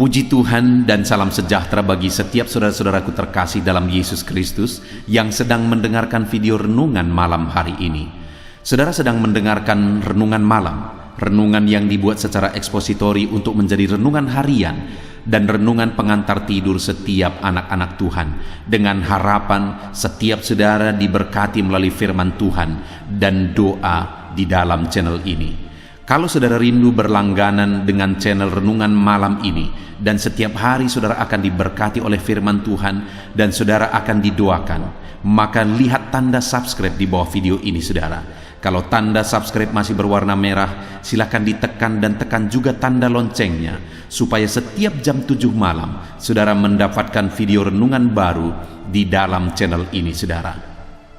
Puji Tuhan dan salam sejahtera bagi setiap saudara-saudaraku terkasih dalam Yesus Kristus yang sedang mendengarkan video renungan malam hari ini. Saudara sedang mendengarkan renungan malam, renungan yang dibuat secara ekspositori untuk menjadi renungan harian dan renungan pengantar tidur setiap anak-anak Tuhan, dengan harapan setiap saudara diberkati melalui firman Tuhan dan doa di dalam channel ini. Kalau saudara rindu berlangganan dengan channel renungan malam ini dan setiap hari saudara akan diberkati oleh firman Tuhan dan saudara akan didoakan, maka lihat tanda subscribe di bawah video ini saudara. Kalau tanda subscribe masih berwarna merah, silakan ditekan dan tekan juga tanda loncengnya supaya setiap jam 7 malam saudara mendapatkan video renungan baru di dalam channel ini saudara.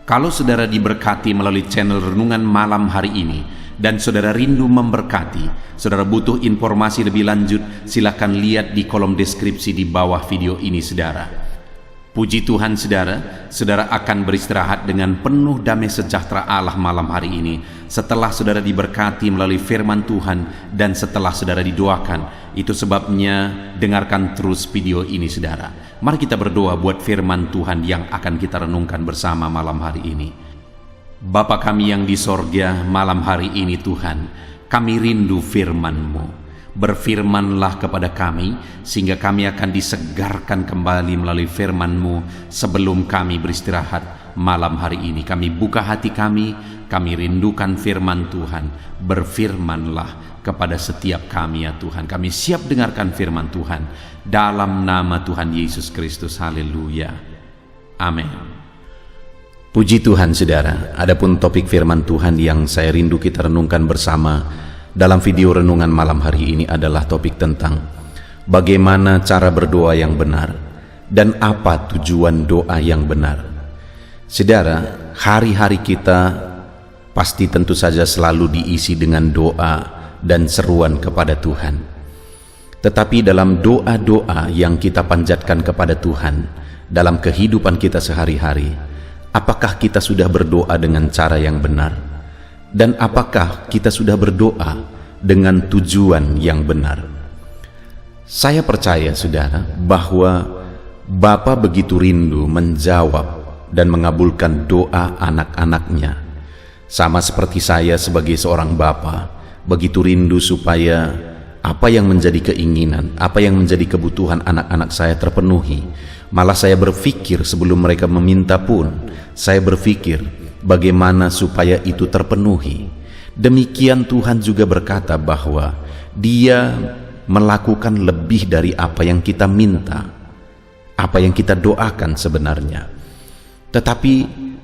Kalau saudara diberkati melalui channel renungan malam hari ini dan saudara rindu memberkati, saudara butuh informasi lebih lanjut, silakan lihat di kolom deskripsi di bawah video ini saudara. Puji Tuhan saudara, saudara akan beristirahat dengan penuh damai sejahtera Allah malam hari ini setelah saudara diberkati melalui firman Tuhan dan setelah saudara didoakan. Itu sebabnya dengarkan terus video ini saudara. Mari kita berdoa buat firman Tuhan yang akan kita renungkan bersama malam hari ini. Bapa kami yang di sorga, malam hari ini Tuhan, kami rindu firman-Mu. Berfirmanlah kepada kami, sehingga kami akan disegarkan kembali melalui firman-Mu sebelum kami beristirahat malam hari ini. Kami buka hati kami rindukan firman Tuhan. Berfirmanlah kepada setiap kami ya Tuhan. Kami siap dengarkan firman Tuhan. Dalam nama Tuhan Yesus Kristus, haleluya. Amin. Puji Tuhan saudara, adapun topik firman Tuhan yang saya rindu kita renungkan bersama dalam video renungan malam hari ini adalah topik tentang bagaimana cara berdoa yang benar dan apa tujuan doa yang benar. Saudara, hari-hari kita pasti tentu saja selalu diisi dengan doa dan seruan kepada Tuhan. Tetapi dalam doa-doa yang kita panjatkan kepada Tuhan dalam kehidupan kita sehari-hari, apakah kita sudah berdoa dengan cara yang benar? Dan apakah kita sudah berdoa dengan tujuan yang benar? Saya percaya saudara bahwa Bapa begitu rindu menjawab dan mengabulkan doa anak-anaknya. Sama seperti saya sebagai seorang bapa, begitu rindu supaya apa yang menjadi keinginan, apa yang menjadi kebutuhan anak-anak saya terpenuhi. Malah saya berpikir sebelum mereka meminta pun, saya berpikir bagaimana supaya itu terpenuhi. Demikian Tuhan juga berkata bahwa Dia melakukan lebih dari apa yang kita minta, apa yang kita doakan sebenarnya. Tetapi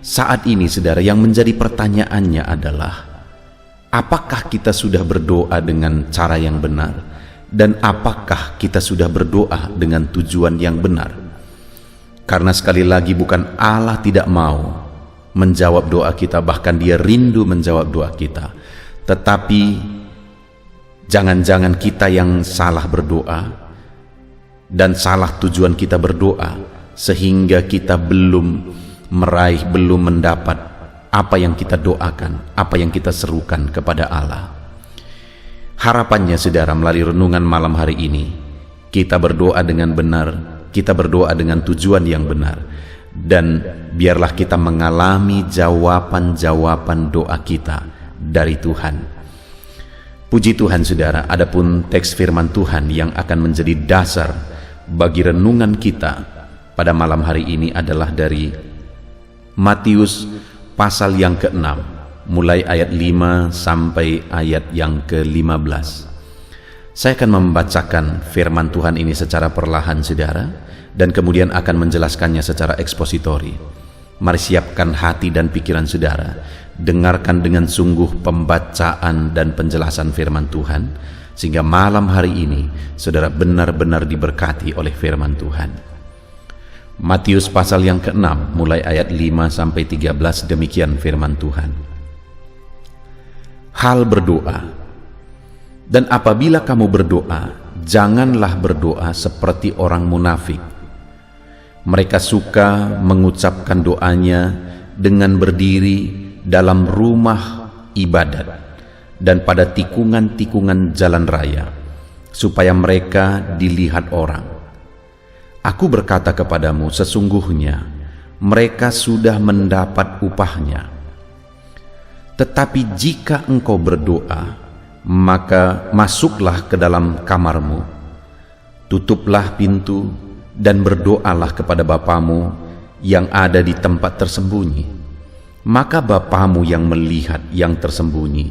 saat ini saudara, yang menjadi pertanyaannya adalah apakah kita sudah berdoa dengan cara yang benar, dan apakah kita sudah berdoa dengan tujuan yang benar? Karena sekali lagi bukan Allah tidak mau menjawab doa kita, bahkan Dia rindu menjawab doa kita. Tetapi jangan-jangan kita yang salah berdoa dan salah tujuan kita berdoa, sehingga kita belum meraih, belum mendapat apa yang kita doakan, apa yang kita serukan kepada Allah. Harapannya saudara, melalui renungan malam hari ini kita berdoa dengan benar, kita berdoa dengan tujuan yang benar, dan biarlah kita mengalami jawaban-jawaban doa kita dari Tuhan. Puji Tuhan saudara, adapun teks firman Tuhan yang akan menjadi dasar bagi renungan kita pada malam hari ini adalah dari Matius pasal yang ke-6, mulai ayat 5 sampai ayat yang ke-15. Saya akan membacakan firman Tuhan ini secara perlahan saudara, dan kemudian akan menjelaskannya secara ekspositori. Mari siapkan hati dan pikiran saudara, dengarkan dengan sungguh pembacaan dan penjelasan firman Tuhan, sehingga malam hari ini saudara benar-benar diberkati oleh firman Tuhan. Matius pasal yang ke-6 mulai ayat 5 sampai 13, demikian firman Tuhan. Hal berdoa. Dan apabila kamu berdoa, janganlah berdoa seperti orang munafik. Mereka suka mengucapkan doanya dengan berdiri dalam rumah ibadat dan pada tikungan-tikungan jalan raya, supaya mereka dilihat orang. Aku berkata kepadamu, sesungguhnya mereka sudah mendapat upahnya. Tetapi jika engkau berdoa, maka masuklah ke dalam kamarmu, tutuplah pintu, dan berdoalah kepada Bapamu yang ada di tempat tersembunyi. Maka Bapamu yang melihat yang tersembunyi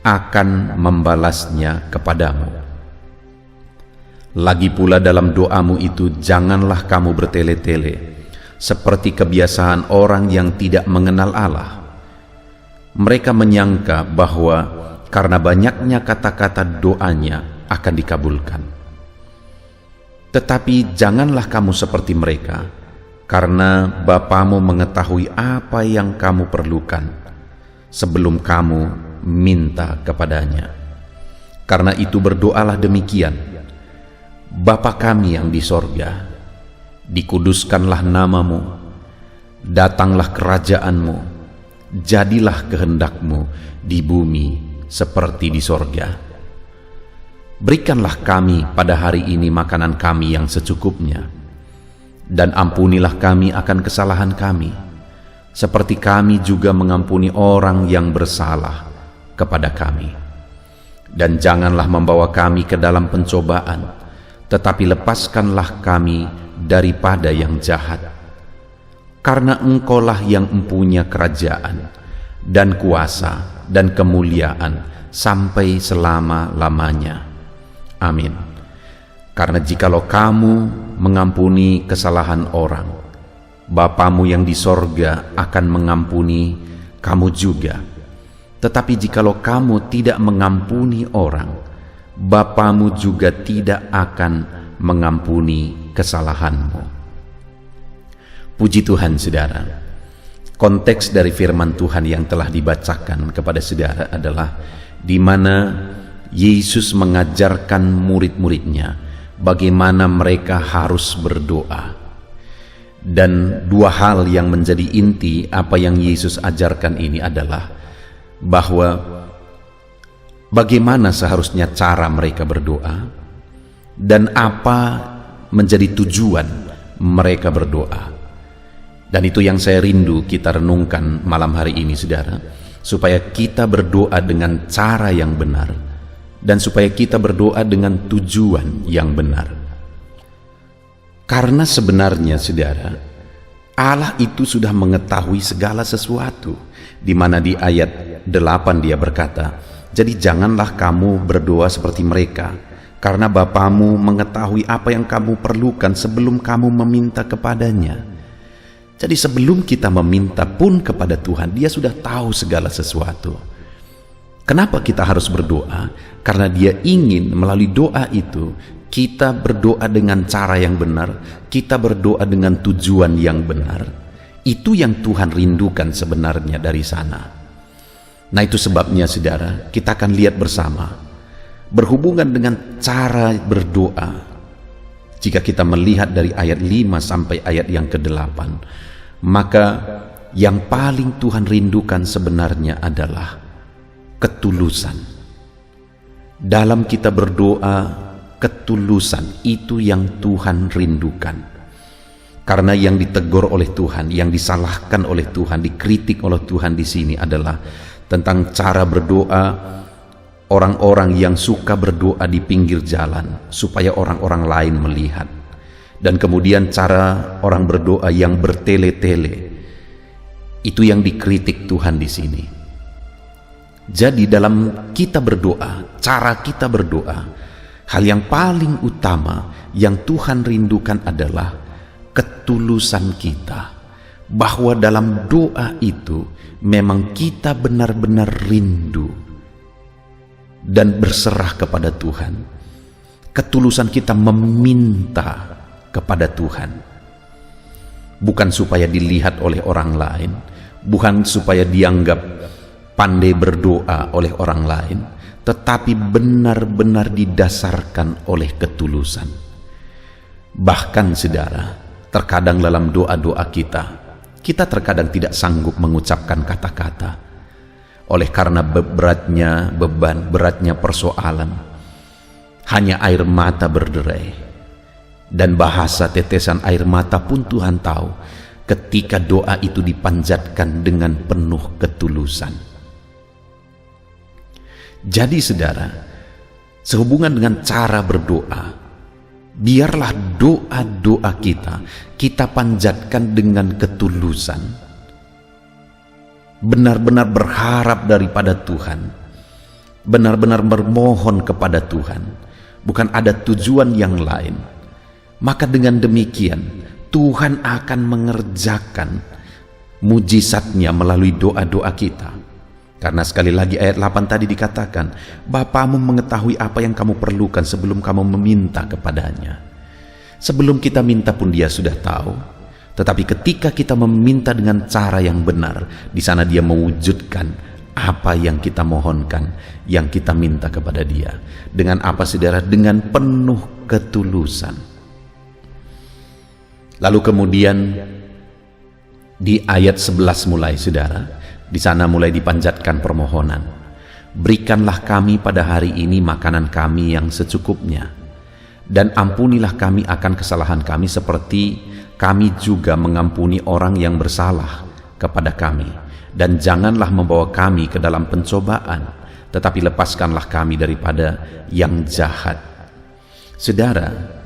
akan membalasnya kepadamu. Lagi pula dalam doamu itu janganlah kamu bertele-tele, seperti kebiasaan orang yang tidak mengenal Allah. Mereka menyangka bahwa karena banyaknya kata-kata doanya akan dikabulkan. Tetapi janganlah kamu seperti mereka, karena Bapamu mengetahui apa yang kamu perlukan sebelum kamu minta kepadanya. Karena itu berdoalah demikian: Bapa kami yang di sorga, dikuduskanlah namamu, datanglah kerajaanmu, jadilah kehendakmu di bumi seperti di sorga. Berikanlah kami pada hari ini makanan kami yang secukupnya, dan ampunilah kami akan kesalahan kami, seperti kami juga mengampuni orang yang bersalah kepada kami. Dan janganlah membawa kami ke dalam pencobaan, tetapi lepaskanlah kami daripada yang jahat. Karena Engkaulah yang mempunyai kerajaan dan kuasa dan kemuliaan sampai selama-lamanya. Amin. Karena jikalau kamu mengampuni kesalahan orang, Bapamu yang di sorga akan mengampuni kamu juga. Tetapi jikalau kamu tidak mengampuni orang, Bapamu juga tidak akan mengampuni kesalahanmu. Puji Tuhan, saudara. Konteks dari firman Tuhan yang telah dibacakan kepada saudara adalah di mana Yesus mengajarkan murid-muridnya bagaimana mereka harus berdoa. Dan dua hal yang menjadi inti apa yang Yesus ajarkan ini adalah bahwa bagaimana seharusnya cara mereka berdoa dan apa menjadi tujuan mereka berdoa. Dan itu yang saya rindu kita renungkan malam hari ini, saudara, supaya kita berdoa dengan cara yang benar dan supaya kita berdoa dengan tujuan yang benar. Karena sebenarnya, saudara, Allah itu sudah mengetahui segala sesuatu, di mana di ayat 8 dia berkata, jadi janganlah kamu berdoa seperti mereka, karena Bapamu mengetahui apa yang kamu perlukan sebelum kamu meminta kepadanya. Jadi sebelum kita meminta pun kepada Tuhan, Dia sudah tahu segala sesuatu. Kenapa kita harus berdoa? Karena Dia ingin melalui doa itu, kita berdoa dengan cara yang benar, kita berdoa dengan tujuan yang benar. Itu yang Tuhan rindukan sebenarnya dari sana. Nah, itu sebabnya, saudara, kita akan lihat bersama berhubungan dengan cara berdoa. Jika kita melihat dari ayat 5 sampai ayat yang ke-8, maka yang paling Tuhan rindukan sebenarnya adalah ketulusan. Dalam kita berdoa, ketulusan itu yang Tuhan rindukan. Karena yang ditegur oleh Tuhan, yang disalahkan oleh Tuhan, dikritik oleh Tuhan di sini adalah tentang cara berdoa orang-orang yang suka berdoa di pinggir jalan supaya orang-orang lain melihat, dan kemudian cara orang berdoa yang bertele-tele. Itu yang dikritik Tuhan di sini. Jadi dalam kita berdoa, cara kita berdoa, hal yang paling utama yang Tuhan rindukan adalah ketulusan kita, bahwa dalam doa itu memang kita benar-benar rindu dan berserah kepada Tuhan. Ketulusan kita meminta kepada Tuhan, bukan supaya dilihat oleh orang lain, bukan supaya dianggap pandai berdoa oleh orang lain, tetapi benar-benar didasarkan oleh ketulusan. Bahkan, saudara, terkadang dalam doa-doa kita terkadang tidak sanggup mengucapkan kata-kata oleh karena beratnya beban, beratnya persoalan, hanya air mata berderai, dan bahasa tetesan air mata pun Tuhan tahu ketika doa itu dipanjatkan dengan penuh ketulusan. Jadi saudara, sehubungan dengan cara berdoa, biarlah doa-doa kita panjatkan dengan ketulusan, benar-benar berharap daripada Tuhan, benar-benar bermohon kepada Tuhan, bukan ada tujuan yang lain. Maka dengan demikian Tuhan akan mengerjakan mujizatnya melalui doa-doa kita. Karena sekali lagi ayat 8 tadi dikatakan, Bapamu mengetahui apa yang kamu perlukan sebelum kamu meminta kepadanya. Sebelum kita minta pun Dia sudah tahu. Tetapi ketika kita meminta dengan cara yang benar, di sana Dia mewujudkan apa yang kita mohonkan, yang kita minta kepada Dia. Dengan apa saudara? Dengan penuh ketulusan. Lalu kemudian di ayat 11 mulai saudara, di sana mulai dipanjatkan permohonan. Berikanlah kami pada hari ini makanan kami yang secukupnya, dan ampunilah kami akan kesalahan kami seperti kami juga mengampuni orang yang bersalah kepada kami. Dan janganlah membawa kami ke dalam pencobaan, tetapi lepaskanlah kami daripada yang jahat. Saudara,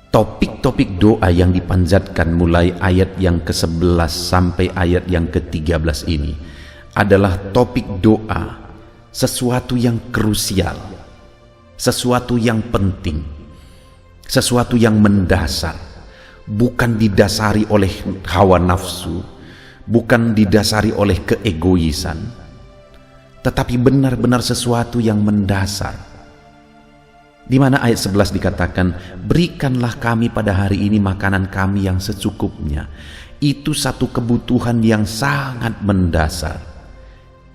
topik-topik doa yang dipanjatkan mulai ayat yang ke-11 sampai ayat yang ke-13 ini adalah topik doa, sesuatu yang krusial, sesuatu yang penting, sesuatu yang mendasar, bukan didasari oleh hawa nafsu, bukan didasari oleh keegoisan, tetapi benar-benar sesuatu yang mendasar. Di mana ayat 11 dikatakan, berikanlah kami pada hari ini makanan kami yang secukupnya. Itu satu kebutuhan yang sangat mendasar.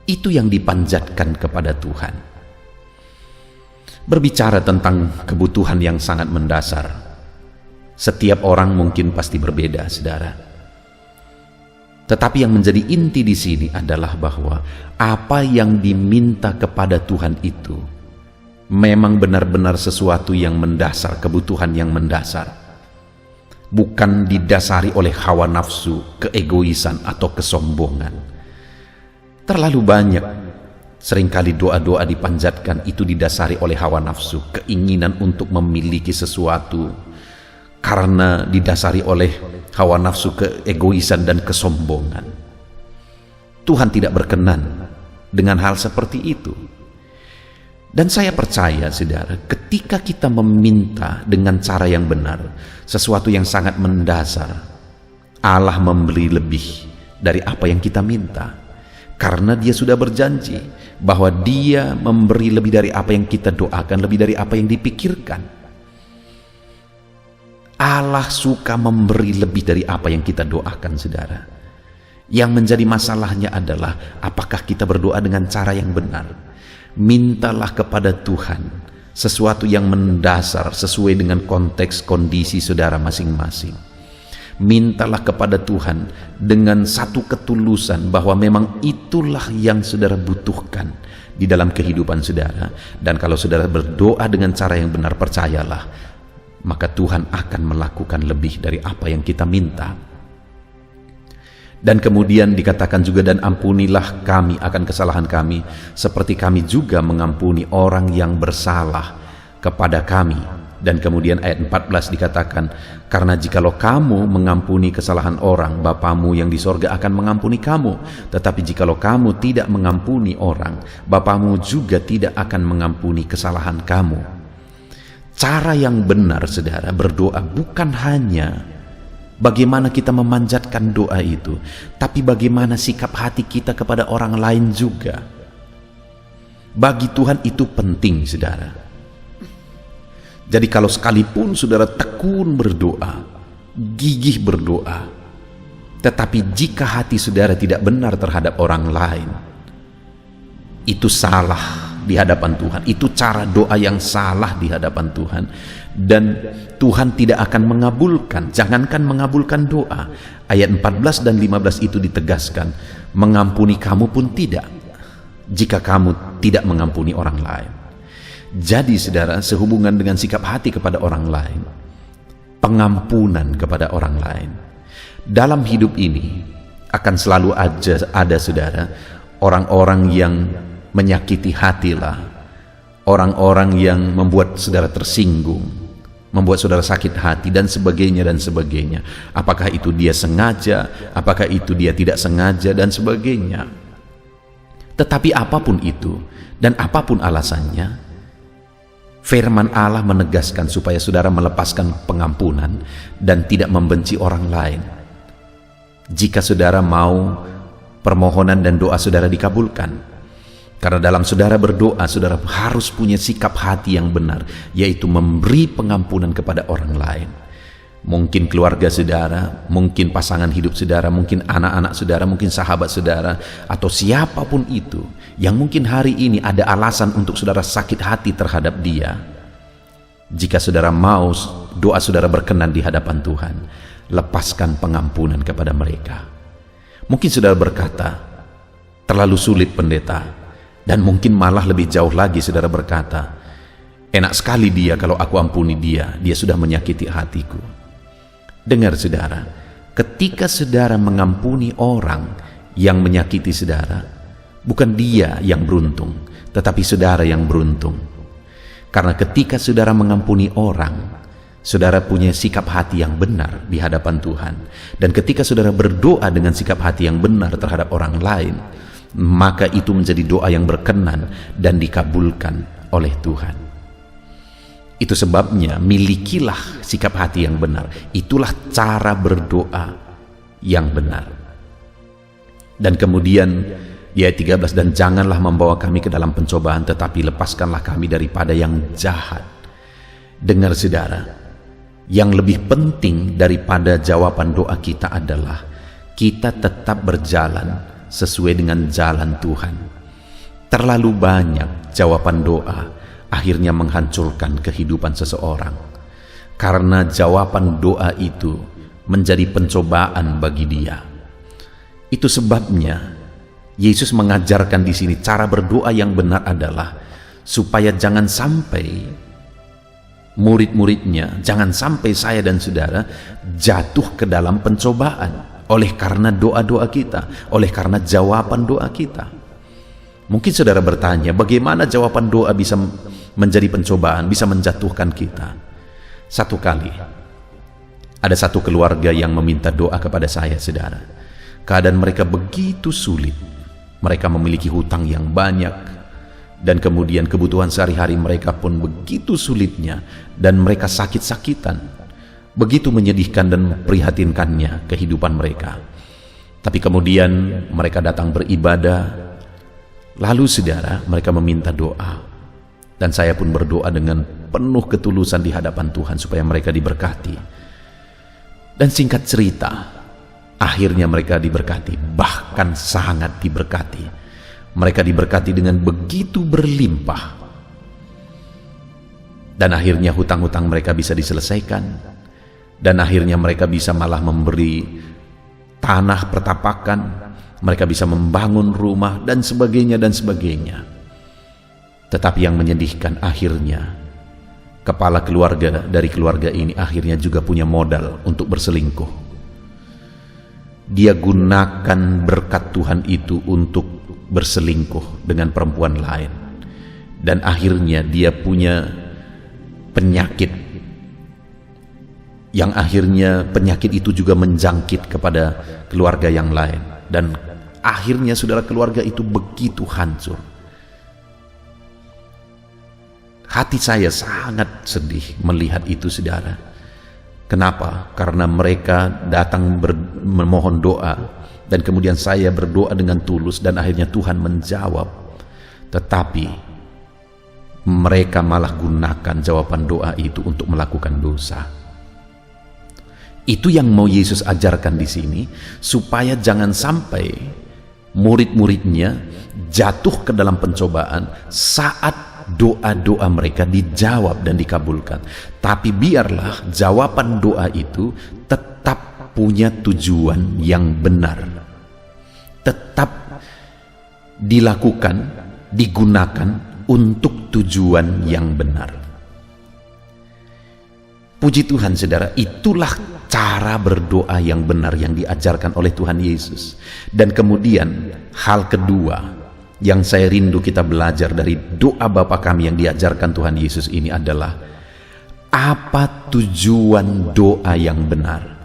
Itu yang dipanjatkan kepada Tuhan. Berbicara tentang kebutuhan yang sangat mendasar, setiap orang mungkin pasti berbeda, saudara. Tetapi yang menjadi inti di sini adalah bahwa apa yang diminta kepada Tuhan itu memang benar-benar sesuatu yang mendasar, kebutuhan yang mendasar, bukan didasari oleh hawa nafsu, keegoisan atau kesombongan. Terlalu banyak seringkali doa-doa dipanjatkan itu didasari oleh hawa nafsu, keinginan untuk memiliki sesuatu, karena didasari oleh hawa nafsu, keegoisan dan kesombongan. Tuhan tidak berkenan dengan hal seperti itu. Dan saya percaya saudara, ketika kita meminta dengan cara yang benar, sesuatu yang sangat mendasar, Allah memberi lebih dari apa yang kita minta. Karena Dia sudah berjanji bahwa Dia memberi lebih dari apa yang kita doakan, lebih dari apa yang dipikirkan. Allah suka memberi lebih dari apa yang kita doakan, saudara. Yang menjadi masalahnya adalah apakah kita berdoa dengan cara yang benar. Mintalah kepada Tuhan sesuatu yang mendasar sesuai dengan konteks kondisi saudara masing-masing. Mintalah kepada Tuhan dengan satu ketulusan bahwa memang itulah yang saudara butuhkan di dalam kehidupan saudara. Dan kalau saudara berdoa dengan cara yang benar, percayalah, maka Tuhan akan melakukan lebih dari apa yang kita minta. Dan kemudian dikatakan juga, dan ampunilah kami akan kesalahan kami seperti kami juga mengampuni orang yang bersalah kepada kami. Dan kemudian ayat 14 dikatakan, karena jikalau kamu mengampuni kesalahan orang, Bapamu yang di sorga akan mengampuni kamu. Tetapi jikalau kamu tidak mengampuni orang, Bapamu juga tidak akan mengampuni kesalahan kamu. Cara yang benar saudara berdoa bukan hanya bagaimana kita memanjatkan doa itu, tapi bagaimana sikap hati kita kepada orang lain juga. Bagi Tuhan itu penting, saudara. Jadi kalau sekalipun saudara tekun berdoa, gigih berdoa, tetapi jika hati saudara tidak benar terhadap orang lain, itu salah di hadapan Tuhan. Itu cara doa yang salah di hadapan Tuhan. Dan Tuhan tidak akan mengabulkan, jangankan mengabulkan doa. Ayat 14 dan 15 itu ditegaskan, mengampuni kamu pun tidak, jika kamu tidak mengampuni orang lain. Jadi saudara, sehubungan dengan sikap hati kepada orang lain, pengampunan kepada orang lain, dalam hidup ini akan selalu ada saudara, orang-orang yang menyakiti hatilah, orang-orang yang membuat saudara tersinggung, membuat saudara sakit hati, dan sebagainya dan sebagainya. Apakah itu dia sengaja, apakah itu dia tidak sengaja, dan sebagainya. Tetapi apapun itu dan apapun alasannya, firman Allah menegaskan supaya saudara melepaskan pengampunan dan tidak membenci orang lain. Jika saudara mau permohonan dan doa saudara dikabulkan, karena dalam saudara berdoa, saudara harus punya sikap hati yang benar, yaitu memberi pengampunan kepada orang lain. Mungkin keluarga saudara, mungkin pasangan hidup saudara, mungkin anak-anak saudara, mungkin sahabat saudara, atau siapapun itu yang mungkin hari ini ada alasan untuk saudara sakit hati terhadap dia. Jika saudara mau doa saudara berkenan di hadapan Tuhan, lepaskan pengampunan kepada mereka. Mungkin saudara berkata, terlalu sulit pendeta, dan mungkin malah lebih jauh lagi saudara berkata, enak sekali dia kalau aku ampuni dia sudah menyakiti hatiku. Dengar saudara, ketika saudara mengampuni orang yang menyakiti saudara, bukan dia yang beruntung, tetapi saudara yang beruntung. Karena ketika saudara mengampuni orang, saudara punya sikap hati yang benar di hadapan Tuhan. Dan ketika saudara berdoa dengan sikap hati yang benar terhadap orang lain, maka itu menjadi doa yang berkenan dan dikabulkan oleh Tuhan. Itu sebabnya milikilah sikap hati yang benar. Itulah cara berdoa yang benar. Dan kemudian di ayat 13, dan janganlah membawa kami ke dalam pencobaan, tetapi lepaskanlah kami daripada yang jahat. Dengar saudara, yang lebih penting daripada jawaban doa kita adalah kita tetap berjalan sesuai dengan jalan Tuhan. Terlalu banyak jawaban doa akhirnya menghancurkan kehidupan seseorang, karena jawaban doa itu menjadi pencobaan bagi dia. Itu sebabnya Yesus mengajarkan di sini cara berdoa yang benar adalah supaya jangan sampai murid-muridnya, jangan sampai saya dan saudara jatuh ke dalam pencobaan oleh karena doa-doa kita, oleh karena jawaban doa kita. Mungkin saudara bertanya, bagaimana jawaban doa bisa menjadi pencobaan, bisa menjatuhkan kita? Satu kali ada satu keluarga yang meminta doa kepada saya, saudara. Keadaan mereka begitu sulit. Mereka memiliki hutang yang banyak, dan kemudian kebutuhan sehari-hari mereka pun begitu sulitnya, dan mereka sakit-sakitan. Begitu menyedihkan dan memprihatinkannya kehidupan mereka. Tapi kemudian mereka datang beribadah, lalu saudara, mereka meminta doa. Dan saya pun berdoa dengan penuh ketulusan di hadapan Tuhan supaya mereka diberkati. Dan singkat cerita, akhirnya mereka diberkati, bahkan sangat diberkati. Mereka diberkati dengan begitu berlimpah. Dan akhirnya hutang-hutang mereka bisa diselesaikan. Dan akhirnya mereka bisa malah memberi tanah pertapakan, mereka bisa membangun rumah, dan sebagainya dan sebagainya. Tetapi yang menyedihkan, akhirnya kepala keluarga dari keluarga ini akhirnya juga punya modal untuk berselingkuh. Dia gunakan berkat Tuhan itu untuk berselingkuh dengan perempuan lain, dan akhirnya dia punya penyakit, yang akhirnya penyakit itu juga menjangkit kepada keluarga yang lain, dan akhirnya saudara, keluarga itu begitu hancur. Hati saya sangat sedih melihat itu, saudara. Kenapa? Karena mereka datang memohon doa, dan kemudian saya berdoa dengan tulus, dan akhirnya Tuhan menjawab. Tetapi mereka malah gunakan jawaban doa itu untuk melakukan dosa. Itu yang mau Yesus ajarkan di sini, supaya jangan sampai murid-muridnya jatuh ke dalam pencobaan saat doa-doa mereka dijawab dan dikabulkan. Tapi biarlah jawaban doa itu tetap punya tujuan yang benar, tetap dilakukan, digunakan untuk tujuan yang benar. Puji Tuhan saudara, itulah cara berdoa yang benar yang diajarkan oleh Tuhan Yesus. Dan kemudian hal kedua yang saya rindu kita belajar dari doa Bapa kami yang diajarkan Tuhan Yesus ini adalah apa tujuan doa yang benar.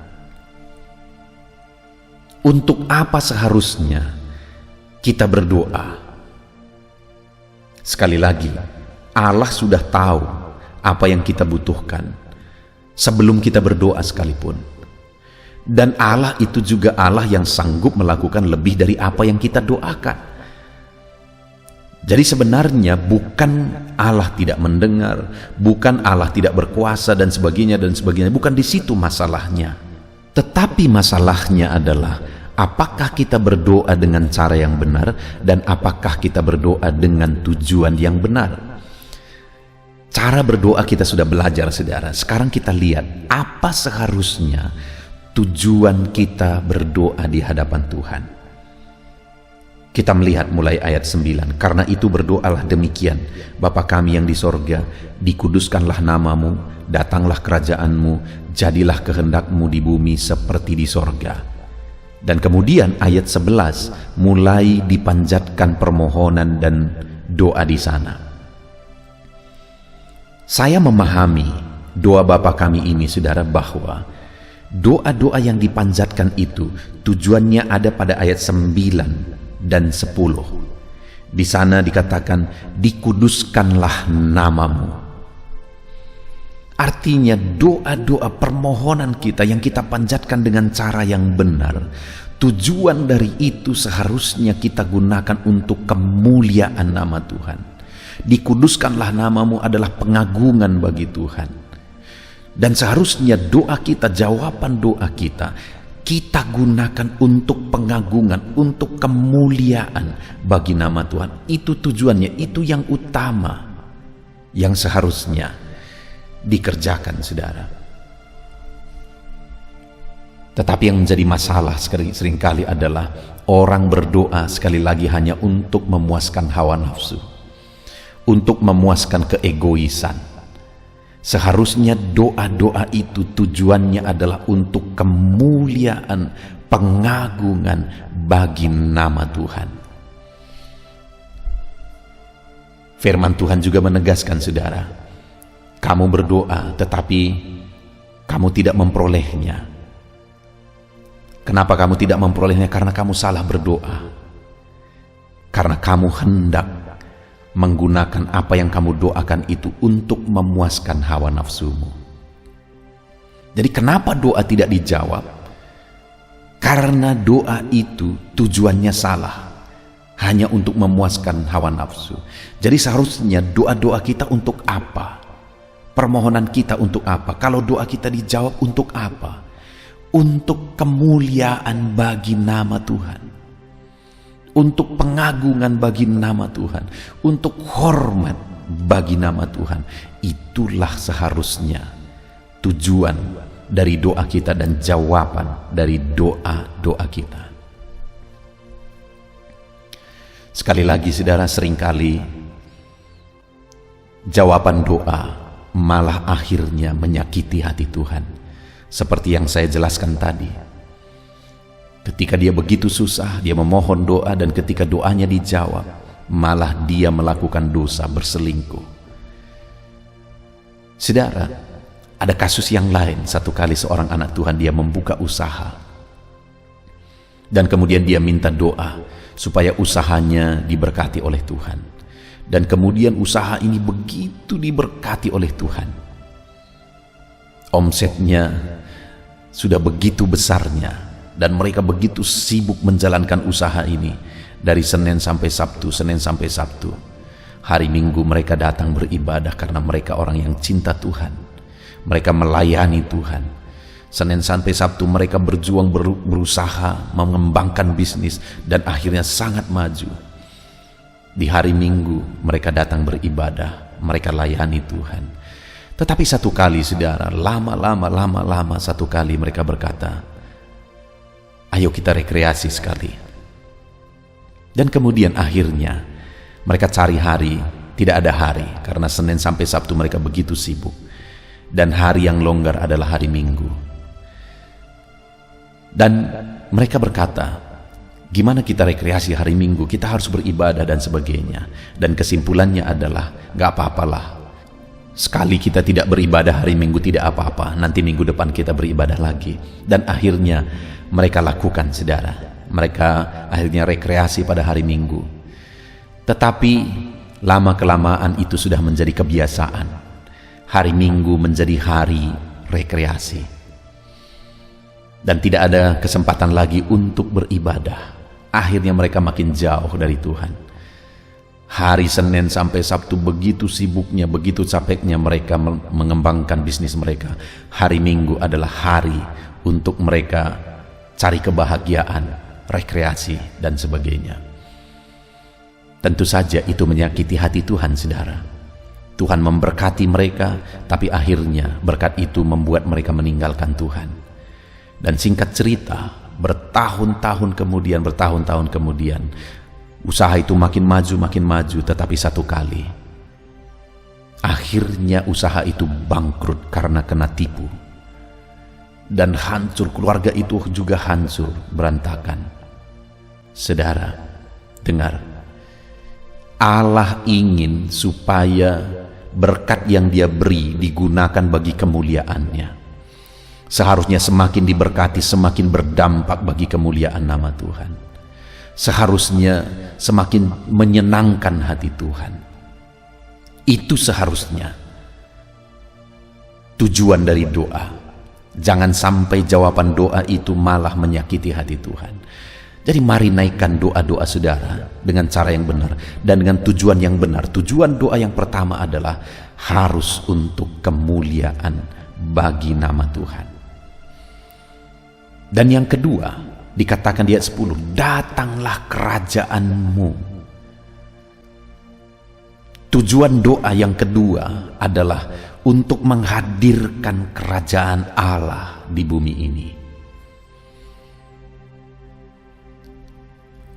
Untuk apa seharusnya kita berdoa? Sekali lagi, Allah sudah tahu apa yang kita butuhkan sebelum kita berdoa sekalipun. Dan Allah itu juga Allah yang sanggup melakukan lebih dari apa yang kita doakan. Jadi sebenarnya bukan Allah tidak mendengar, bukan Allah tidak berkuasa dan sebagainya, bukan di situ masalahnya. Tetapi masalahnya adalah apakah kita berdoa dengan cara yang benar dan apakah kita berdoa dengan tujuan yang benar. Cara berdoa kita sudah belajar saudara. Sekarang kita lihat apa seharusnya tujuan kita berdoa di hadapan Tuhan. Kita melihat mulai ayat 9. Karena itu berdoalah demikian, Bapa kami yang di sorga, dikuduskanlah namamu, datanglah kerajaanmu, jadilah kehendakmu di bumi seperti di sorga. Dan kemudian ayat 11 mulai dipanjatkan permohonan dan doa di sana. Saya memahami doa Bapa kami ini saudara, bahwa doa-doa yang dipanjatkan itu tujuannya ada pada ayat 9 dan 10. Di sana dikatakan dikuduskanlah namamu. Artinya doa-doa permohonan kita yang kita panjatkan dengan cara yang benar, tujuan dari itu seharusnya kita gunakan untuk kemuliaan nama Tuhan. Dikuduskanlah namamu adalah pengagungan bagi Tuhan. Dan seharusnya doa kita, jawaban doa kita gunakan untuk pengagungan, untuk kemuliaan bagi nama Tuhan. Itu tujuannya, itu yang utama yang seharusnya dikerjakan saudara. Tetapi yang menjadi masalah seringkali adalah orang berdoa sekali lagi hanya untuk memuaskan hawa nafsu, untuk memuaskan keegoisan. Seharusnya doa-doa itu tujuannya adalah untuk kemuliaan, pengagungan bagi nama Tuhan. Firman Tuhan juga menegaskan saudara, kamu berdoa tetapi kamu tidak memperolehnya. Kenapa kamu tidak memperolehnya? Karena kamu salah berdoa. Karena kamu hendak menggunakan apa yang kamu doakan itu untuk memuaskan hawa nafsumu. Jadi kenapa doa tidak dijawab? Karena doa itu tujuannya salah, hanya untuk memuaskan hawa nafsu. Jadi seharusnya doa-doa kita untuk apa? Permohonan kita untuk apa? Kalau doa kita dijawab untuk apa? Untuk kemuliaan bagi nama Tuhan, untuk pengagungan bagi nama Tuhan, untuk hormat bagi nama Tuhan. Itulah seharusnya tujuan dari doa kita dan jawaban dari doa-doa kita. Sekali lagi saudara, seringkali jawaban doa malah akhirnya menyakiti hati Tuhan. Seperti yang saya jelaskan tadi, ketika dia begitu susah, dia memohon doa, dan ketika doanya dijawab, malah dia melakukan dosa, berselingkuh. Saudara, ada kasus yang lain. Satu kali seorang anak Tuhan, dia membuka usaha, dan kemudian dia minta doa supaya usahanya diberkati oleh Tuhan. Dan kemudian usaha ini begitu diberkati oleh Tuhan. Omsetnya sudah begitu besarnya, dan mereka begitu sibuk menjalankan usaha ini dari Senin sampai Sabtu, Senin sampai Sabtu. Hari Minggu mereka datang beribadah karena mereka orang yang cinta Tuhan. Mereka melayani Tuhan. Senin sampai Sabtu mereka berjuang, berusaha mengembangkan bisnis, dan akhirnya sangat maju. Di hari Minggu mereka datang beribadah, mereka layani Tuhan. Tetapi satu kali saudara, lama satu kali mereka berkata, ayo kita rekreasi sekali. Dan kemudian akhirnya mereka cari hari Tidak ada hari, karena Senin sampai Sabtu mereka begitu sibuk. Dan hari yang longgar adalah hari Minggu. Dan mereka berkata, gimana kita rekreasi hari Minggu? Kita harus beribadah dan sebagainya. Dan kesimpulannya adalah, gak apa-apalah. Sekali kita tidak beribadah hari Minggu tidak apa-apa. Nanti minggu depan kita beribadah lagi. Dan akhirnya mereka lakukan, saudara. Mereka akhirnya rekreasi pada hari Minggu. Tetapi lama-kelamaan itu sudah menjadi kebiasaan. Hari Minggu menjadi hari rekreasi. Dan tidak ada kesempatan lagi untuk beribadah. Akhirnya mereka makin jauh dari Tuhan. Hari Senin sampai Sabtu begitu sibuknya, begitu capeknya mereka mengembangkan bisnis mereka. Hari Minggu adalah hari untuk mereka cari kebahagiaan, rekreasi, dan sebagainya. Tentu saja itu menyakiti hati Tuhan, saudara. Tuhan memberkati mereka, tapi akhirnya berkat itu membuat mereka meninggalkan Tuhan. Dan singkat cerita, bertahun-tahun kemudian, usaha itu makin maju, tetapi satu kali, akhirnya usaha itu bangkrut karena kena tipu. Dan hancur, keluarga itu juga hancur, berantakan. Saudara, dengar. Allah ingin supaya berkat yang Dia beri digunakan bagi kemuliaan-Nya. Seharusnya semakin diberkati, semakin berdampak bagi kemuliaan nama Tuhan. Seharusnya semakin menyenangkan hati Tuhan. Itu seharusnya tujuan dari doa. Jangan sampai jawaban doa itu malah menyakiti hati Tuhan. Jadi mari naikkan doa-doa saudara dengan cara yang benar dan dengan tujuan yang benar. Tujuan doa yang pertama adalah harus untuk kemuliaan bagi nama Tuhan. Dan yang kedua, dikatakan di ayat 10, datanglah kerajaanmu. Tujuan doa yang kedua adalah untuk menghadirkan kerajaan Allah di bumi ini.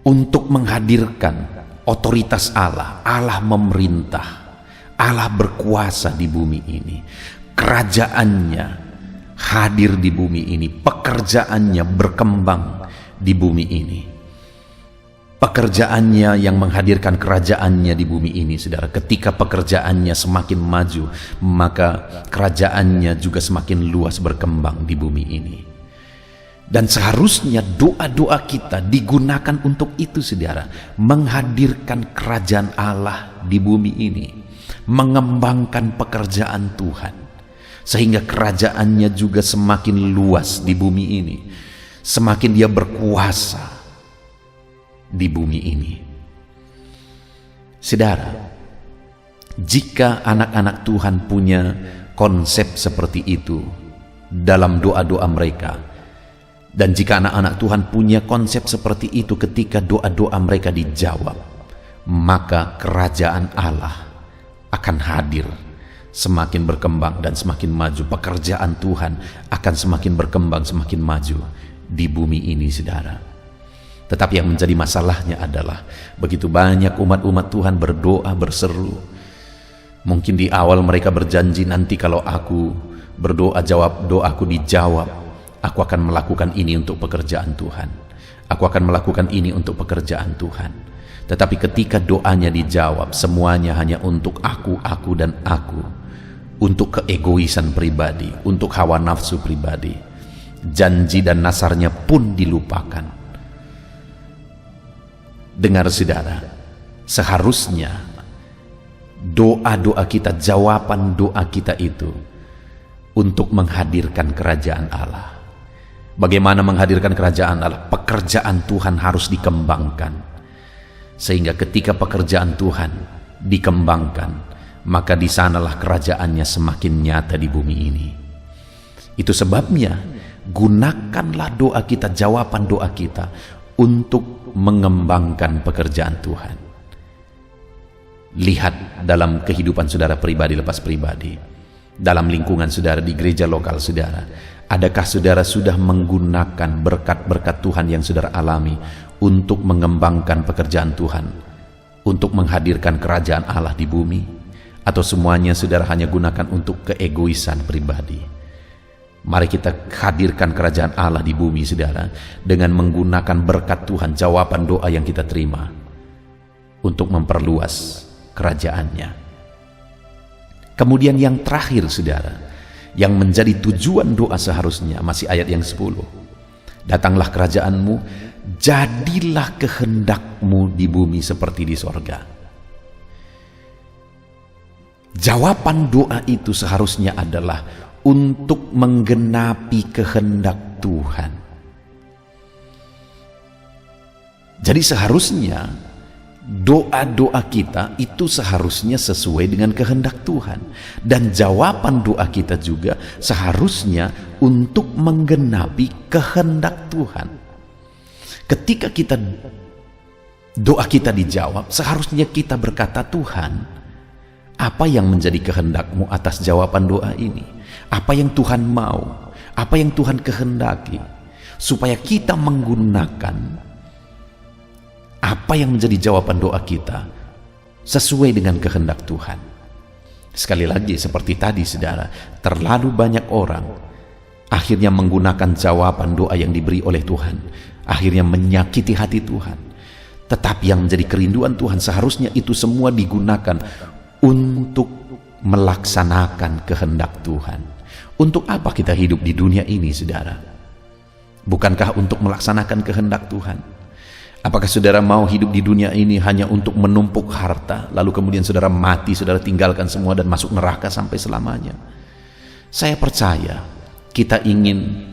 Untuk menghadirkan otoritas Allah. Allah memerintah, Allah berkuasa di bumi ini. Kerajaannya hadir di bumi ini, pekerjaannya berkembang di bumi ini. Pekerjaannya yang menghadirkan kerajaannya di bumi ini, saudara. Ketika pekerjaannya semakin maju, maka kerajaannya juga semakin luas berkembang di bumi ini. Dan seharusnya doa-doa kita digunakan untuk itu, saudara. Menghadirkan kerajaan Allah di bumi ini. Mengembangkan pekerjaan Tuhan. Sehingga kerajaannya juga semakin luas di bumi ini. Semakin Dia berkuasa di bumi ini. Saudara, jika anak-anak Tuhan punya konsep seperti itu dalam doa-doa mereka, dan jika anak-anak Tuhan punya konsep seperti itu ketika doa-doa mereka dijawab, maka kerajaan Allah akan hadir, semakin berkembang dan semakin maju. Pekerjaan Tuhan akan semakin berkembang, semakin maju di bumi ini, saudara. Tetapi yang menjadi masalahnya adalah begitu banyak umat-umat Tuhan berdoa, berseru. Mungkin di awal mereka berjanji, nanti kalau aku berdoa, doaku dijawab, aku akan melakukan ini untuk pekerjaan Tuhan. Aku akan melakukan ini untuk pekerjaan Tuhan. Tetapi ketika doanya dijawab, semuanya hanya untuk aku dan aku. Untuk keegoisan pribadi, untuk hawa nafsu pribadi. Janji dan nasarnya pun dilupakan. Dengar saudara, seharusnya doa-doa kita, jawaban doa kita itu untuk menghadirkan kerajaan Allah. Bagaimana menghadirkan kerajaan Allah? Pekerjaan Tuhan harus dikembangkan. Sehingga ketika pekerjaan Tuhan dikembangkan, maka di sanalah kerajaannya semakin nyata di bumi ini. Itu sebabnya gunakanlah doa kita, jawaban doa kita untuk mengembangkan pekerjaan Tuhan. Lihat dalam kehidupan saudara pribadi lepas pribadi, dalam lingkungan saudara di gereja lokal saudara. Adakah saudara sudah menggunakan berkat-berkat Tuhan yang saudara alami untuk mengembangkan pekerjaan Tuhan untuk menghadirkan kerajaan Allah di bumi, atau semuanya saudara hanya gunakan untuk keegoisan pribadi? Mari kita hadirkan kerajaan Allah di bumi saudara, dengan menggunakan berkat Tuhan, jawaban doa yang kita terima untuk memperluas kerajaannya. Kemudian yang terakhir saudara, yang menjadi tujuan doa seharusnya, masih ayat yang 10. Datanglah kerajaanmu, jadilah kehendakmu di bumi seperti di sorga. Jawaban doa itu seharusnya adalah untuk menggenapi kehendak Tuhan. Jadi seharusnya doa-doa kita itu seharusnya sesuai dengan kehendak Tuhan, dan jawaban doa kita juga seharusnya untuk menggenapi kehendak Tuhan. Ketika doa kita dijawab, seharusnya kita berkata, Tuhan, apa yang menjadi kehendak-Mu atas jawaban doa ini? Apa yang Tuhan mau? Apa yang Tuhan kehendaki? Supaya kita menggunakan apa yang menjadi jawaban doa kita sesuai dengan kehendak Tuhan. Sekali lagi seperti tadi saudara, terlalu banyak orang akhirnya menggunakan jawaban doa yang diberi oleh Tuhan, akhirnya menyakiti hati Tuhan. Tetapi yang menjadi kerinduan Tuhan seharusnya itu semua digunakan untuk melaksanakan kehendak Tuhan. Untuk apa kita hidup di dunia ini saudara? Bukankah untuk melaksanakan kehendak Tuhan? Apakah saudara mau hidup di dunia ini hanya untuk menumpuk harta, lalu kemudian saudara mati, saudara tinggalkan semua dan masuk neraka sampai selamanya? Saya percaya kita ingin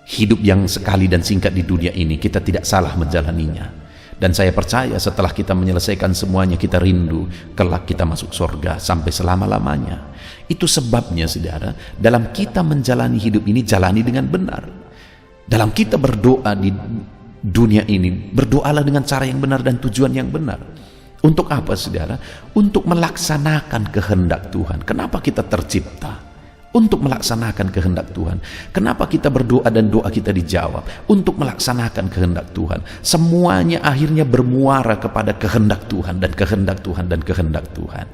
hidup yang sekali dan singkat di dunia ini, kita tidak salah menjalaninya. Dan saya percaya setelah kita menyelesaikan semuanya, kita rindu kelak kita masuk surga sampai selama-lamanya. Itu sebabnya saudara, dalam kita menjalani hidup ini, jalani dengan benar. Dalam kita berdoa di dunia ini, berdoalah dengan cara yang benar dan tujuan yang benar. Untuk apa saudara? Untuk melaksanakan kehendak Tuhan. Kenapa kita tercipta? Untuk melaksanakan kehendak Tuhan. Kenapa kita berdoa dan doa kita dijawab? Untuk melaksanakan kehendak Tuhan. Semuanya akhirnya bermuara kepada kehendak Tuhan dan kehendak Tuhan dan kehendak Tuhan.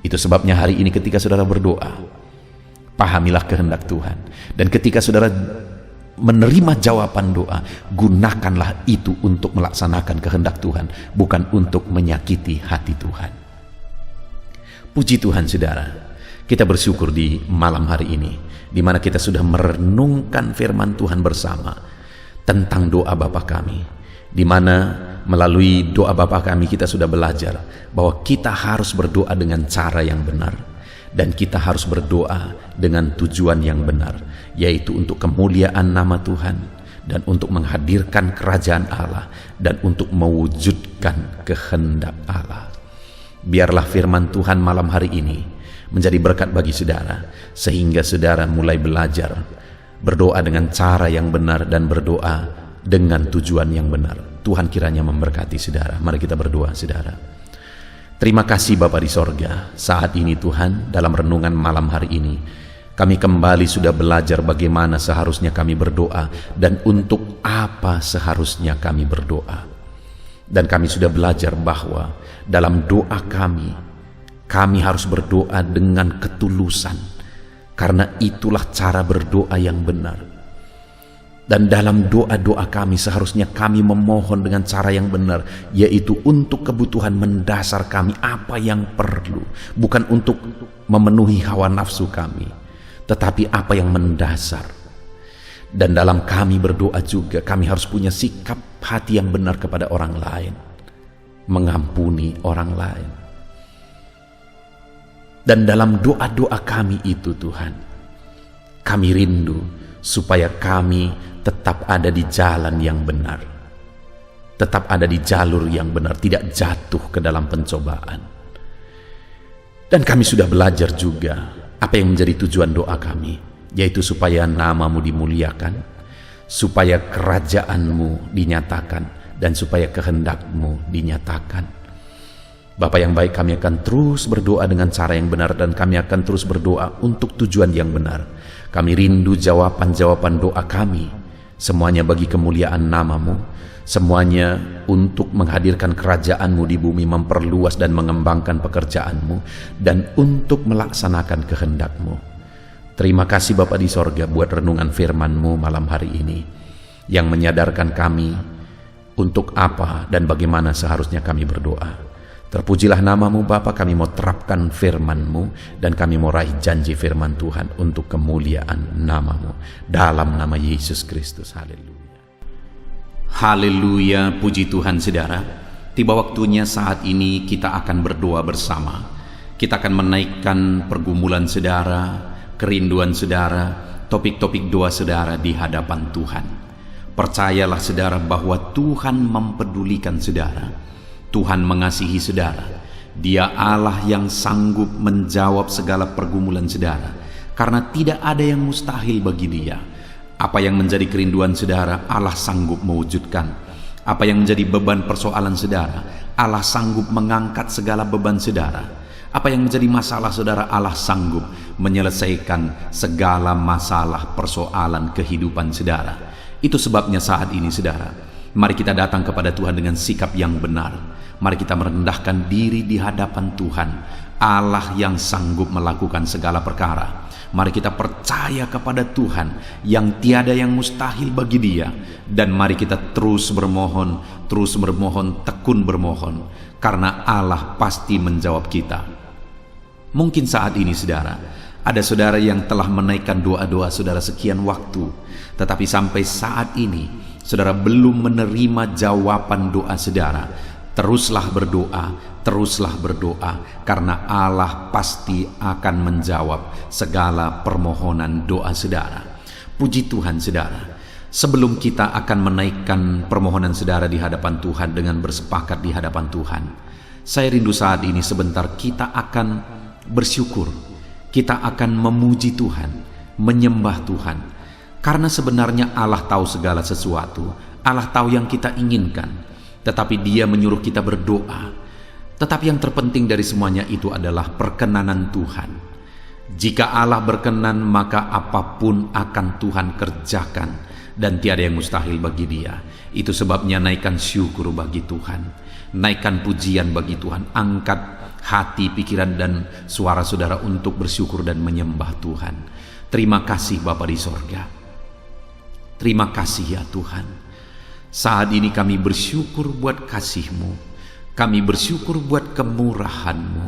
Itu sebabnya hari ini ketika saudara berdoa, pahamilah kehendak Tuhan. Dan ketika saudara menerima jawaban doa, gunakanlah itu untuk melaksanakan kehendak Tuhan, bukan untuk menyakiti hati Tuhan. Puji Tuhan saudara, kita bersyukur di malam hari ini, di mana kita sudah merenungkan firman Tuhan bersama tentang doa Bapa kami, di mana melalui doa Bapa kami kita sudah belajar bahwa kita harus berdoa dengan cara yang benar. Dan kita harus berdoa dengan tujuan yang benar, yaitu untuk kemuliaan nama Tuhan, dan untuk menghadirkan kerajaan Allah, dan untuk mewujudkan kehendak Allah. Biarlah firman Tuhan malam hari ini menjadi berkat bagi saudara, sehingga saudara mulai belajar berdoa dengan cara yang benar dan berdoa dengan tujuan yang benar. Tuhan kiranya memberkati saudara. Mari kita berdoa saudara. Terima kasih Bapa di sorga, saat ini Tuhan, dalam renungan malam hari ini, kami kembali sudah belajar bagaimana seharusnya kami berdoa, dan untuk apa seharusnya kami berdoa. Dan kami sudah belajar bahwa dalam doa kami harus berdoa dengan ketulusan, karena itulah cara berdoa yang benar. Dan dalam doa-doa kami seharusnya kami memohon dengan cara yang benar, yaitu untuk kebutuhan mendasar kami, apa yang perlu, bukan untuk memenuhi hawa nafsu kami, tetapi apa yang mendasar. Dan dalam kami berdoa juga kami harus punya sikap hati yang benar kepada orang lain, mengampuni orang lain. Dan dalam doa-doa kami itu Tuhan, kami rindu supaya kami tetap ada di jalan yang benar, tetap ada di jalur yang benar, tidak jatuh ke dalam pencobaan. Dan kami sudah belajar juga apa yang menjadi tujuan doa kami, yaitu supaya nama-Mu dimuliakan, supaya kerajaan-Mu dinyatakan, dan supaya kehendak-Mu dinyatakan. Bapa yang baik, kami akan terus berdoa dengan cara yang benar, dan kami akan terus berdoa untuk tujuan yang benar. Kami rindu jawaban-jawaban doa kami Semuanya bagi kemuliaan nama-Mu, semuanya untuk menghadirkan kerajaan-Mu di bumi, memperluas dan mengembangkan pekerjaan-Mu, dan untuk melaksanakan kehendak-Mu. Terima kasih Bapa di sorga buat renungan firman-Mu malam hari ini, yang menyadarkan kami untuk apa dan bagaimana seharusnya kami berdoa. Terpujilah nama-Mu Bapa, kami mau terapkan firman-Mu dan kami mau raih janji firman Tuhan untuk kemuliaan nama-Mu. Dalam nama Yesus Kristus, haleluya. Haleluya, puji Tuhan saudara. Tiba waktunya saat ini kita akan berdoa bersama. Kita akan menaikkan pergumulan saudara, kerinduan saudara, topik-topik doa saudara di hadapan Tuhan. Percayalah saudara bahwa Tuhan mempedulikan saudara. Tuhan mengasihi saudara. Dia Allah yang sanggup menjawab segala pergumulan saudara, karena tidak ada yang mustahil bagi Dia. Apa yang menjadi kerinduan saudara, Allah sanggup mewujudkan. Apa yang menjadi beban persoalan saudara, Allah sanggup mengangkat segala beban saudara. Apa yang menjadi masalah saudara, Allah sanggup menyelesaikan segala masalah persoalan kehidupan saudara. Itu sebabnya saat ini saudara, mari kita datang kepada Tuhan dengan sikap yang benar. Mari kita merendahkan diri di hadapan Tuhan, Allah yang sanggup melakukan segala perkara. Mari kita percaya kepada Tuhan yang tiada yang mustahil bagi Dia. Dan mari kita terus bermohon, tekun bermohon, karena Allah pasti menjawab kita. Mungkin saat ini saudara, ada saudara yang telah menaikkan doa-doa saudara sekian waktu, tetapi sampai saat ini saudara belum menerima jawaban doa saudara. Teruslah berdoa, karena Allah pasti akan menjawab segala permohonan doa saudara. Puji Tuhan saudara. Sebelum kita akan menaikkan permohonan saudara di hadapan Tuhan dengan bersepakat di hadapan Tuhan, saya rindu saat ini sebentar kita akan bersyukur. Kita akan memuji Tuhan, menyembah Tuhan. Karena sebenarnya Allah tahu segala sesuatu. Allah tahu yang kita inginkan. Tetapi Dia menyuruh kita berdoa. Tetapi yang terpenting dari semuanya itu adalah perkenanan Tuhan. Jika Allah berkenan, maka apapun akan Tuhan kerjakan, dan tiada yang mustahil bagi Dia. Itu sebabnya naikkan syukur bagi Tuhan, naikkan pujian bagi Tuhan, angkat hati, pikiran, dan suara saudara untuk bersyukur dan menyembah Tuhan. Terima kasih Bapa di sorga. Terima kasih ya Tuhan. Saat ini kami bersyukur buat kasih-Mu, kami bersyukur buat kemurahan-Mu.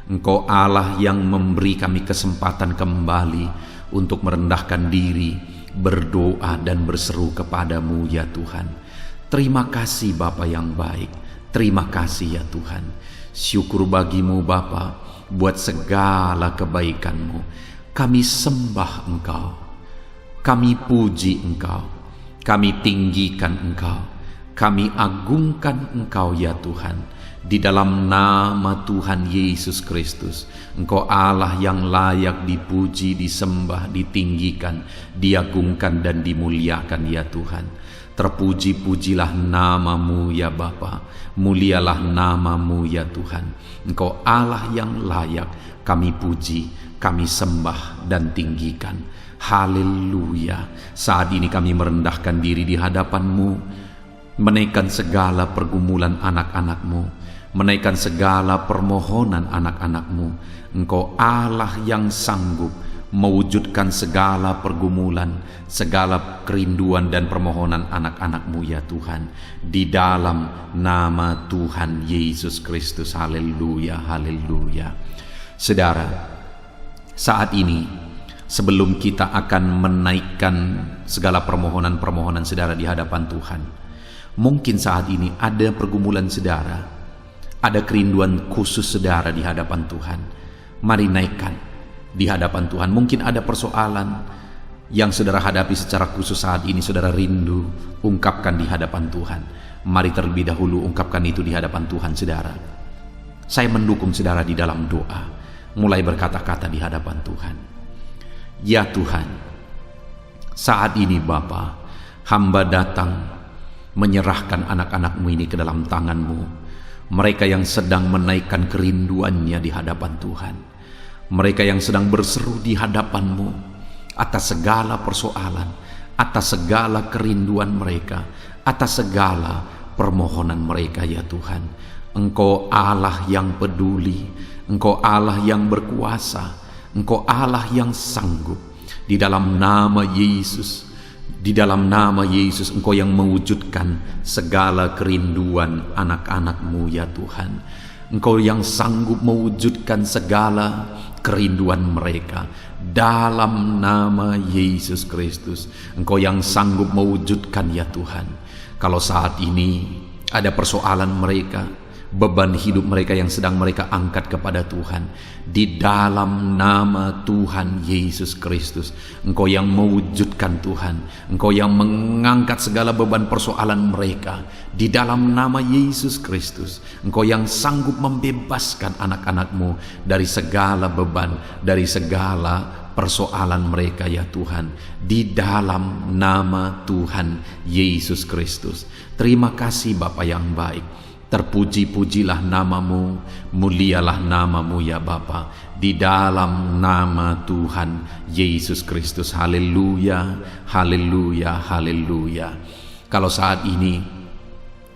Engkau Allah yang memberi kami kesempatan kembali untuk merendahkan diri, berdoa dan berseru kepadamu ya Tuhan. Terima kasih Bapa yang baik, terima kasih ya Tuhan. Syukur bagi-Mu Bapa buat segala kebaikan-Mu. Kami sembah Engkau, kami puji Engkau, kami tinggikan Engkau, kami agungkan Engkau ya Tuhan. Di dalam nama Tuhan Yesus Kristus, Engkau Allah yang layak dipuji, disembah, ditinggikan, diagungkan dan dimuliakan ya Tuhan. Terpuji-pujilah nama-Mu ya Bapa, mulialah nama-Mu ya Tuhan. Engkau Allah yang layak kami puji, kami sembah dan tinggikan. Haleluya. Saat ini kami merendahkan diri di hadapan-Mu, menaikkan segala pergumulan anak-anak-Mu, menaikkan segala permohonan anak-anak-Mu. Engkau Allah yang sanggup mewujudkan segala pergumulan, segala kerinduan dan permohonan anak-anak-Mu ya Tuhan. Di dalam nama Tuhan Yesus Kristus. Haleluya, haleluya. Saudara, saat ini sebelum kita akan menaikkan segala permohonan-permohonan saudara di hadapan Tuhan, mungkin saat ini ada pergumulan saudara, ada kerinduan khusus saudara di hadapan Tuhan. Mari naikkan di hadapan Tuhan. Mungkin ada persoalan yang saudara hadapi secara khusus saat ini, saudara rindu, ungkapkan di hadapan Tuhan. Mari terlebih dahulu ungkapkan itu di hadapan Tuhan saudara. Saya mendukung saudara di dalam doa, mulai berkata-kata di hadapan Tuhan. Ya Tuhan, saat ini Bapa, hamba datang menyerahkan anak-anak-Mu ini ke dalam tangan-Mu. Mereka yang sedang menaikkan kerinduannya di hadapan Tuhan. Mereka yang sedang berseru di hadapan-Mu atas segala persoalan, atas segala kerinduan mereka, atas segala permohonan mereka ya Tuhan. Engkau Allah yang peduli, Engkau Allah yang berkuasa, Engkau Allah yang sanggup. Di dalam nama Yesus, di dalam nama Yesus, Engkau yang mewujudkan segala kerinduan anak-anak-Mu ya Tuhan. Engkau yang sanggup mewujudkan segala kerinduan mereka. Dalam nama Yesus Kristus, Engkau yang sanggup mewujudkan ya Tuhan. Kalau saat ini ada persoalan mereka, beban hidup mereka yang sedang mereka angkat kepada Tuhan, di dalam nama Tuhan Yesus Kristus, Engkau yang mewujudkan Tuhan, Engkau yang mengangkat segala beban persoalan mereka, di dalam nama Yesus Kristus, Engkau yang sanggup membebaskan anak-anak-Mu dari segala beban, dari segala persoalan mereka ya Tuhan, di dalam nama Tuhan Yesus Kristus. Terima kasih Bapa yang baik. Terpuji-pujilah namamu, mulialah namamu ya Bapa, di dalam nama Tuhan Yesus Kristus. Haleluya, haleluya, haleluya. Kalau saat ini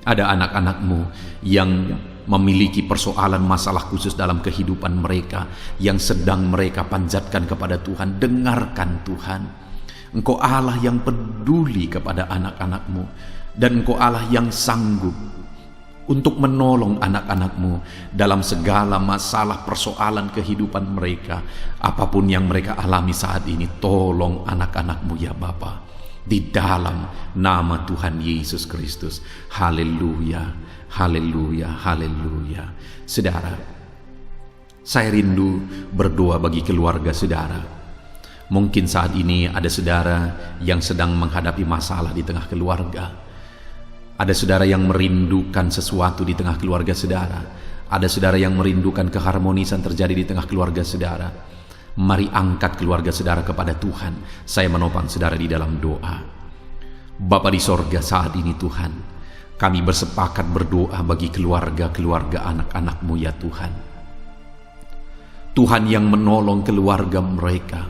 ada anak-anakmu yang memiliki persoalan masalah khusus dalam kehidupan mereka, yang sedang mereka panjatkan kepada Tuhan, dengarkan Tuhan. Engkau Allah yang peduli kepada anak-anakmu, dan Engkau Allah yang sanggup untuk menolong anak-anak-Mu dalam segala masalah persoalan kehidupan mereka. Apapun yang mereka alami saat ini, tolong anak-anak-Mu ya Bapa, di dalam nama Tuhan Yesus Kristus. Haleluya, haleluya, haleluya. Saudara, saya rindu berdoa bagi keluarga saudara. Mungkin saat ini ada saudara yang sedang menghadapi masalah di tengah keluarga. Ada saudara yang merindukan sesuatu di tengah keluarga saudara. Ada saudara yang merindukan keharmonisan terjadi di tengah keluarga saudara. Mari angkat keluarga saudara kepada Tuhan. Saya menopang saudara di dalam doa. Bapa di sorga, saat ini Tuhan, kami bersepakat berdoa bagi keluarga-keluarga anak-anak-Mu ya Tuhan. Tuhan yang menolong keluarga mereka.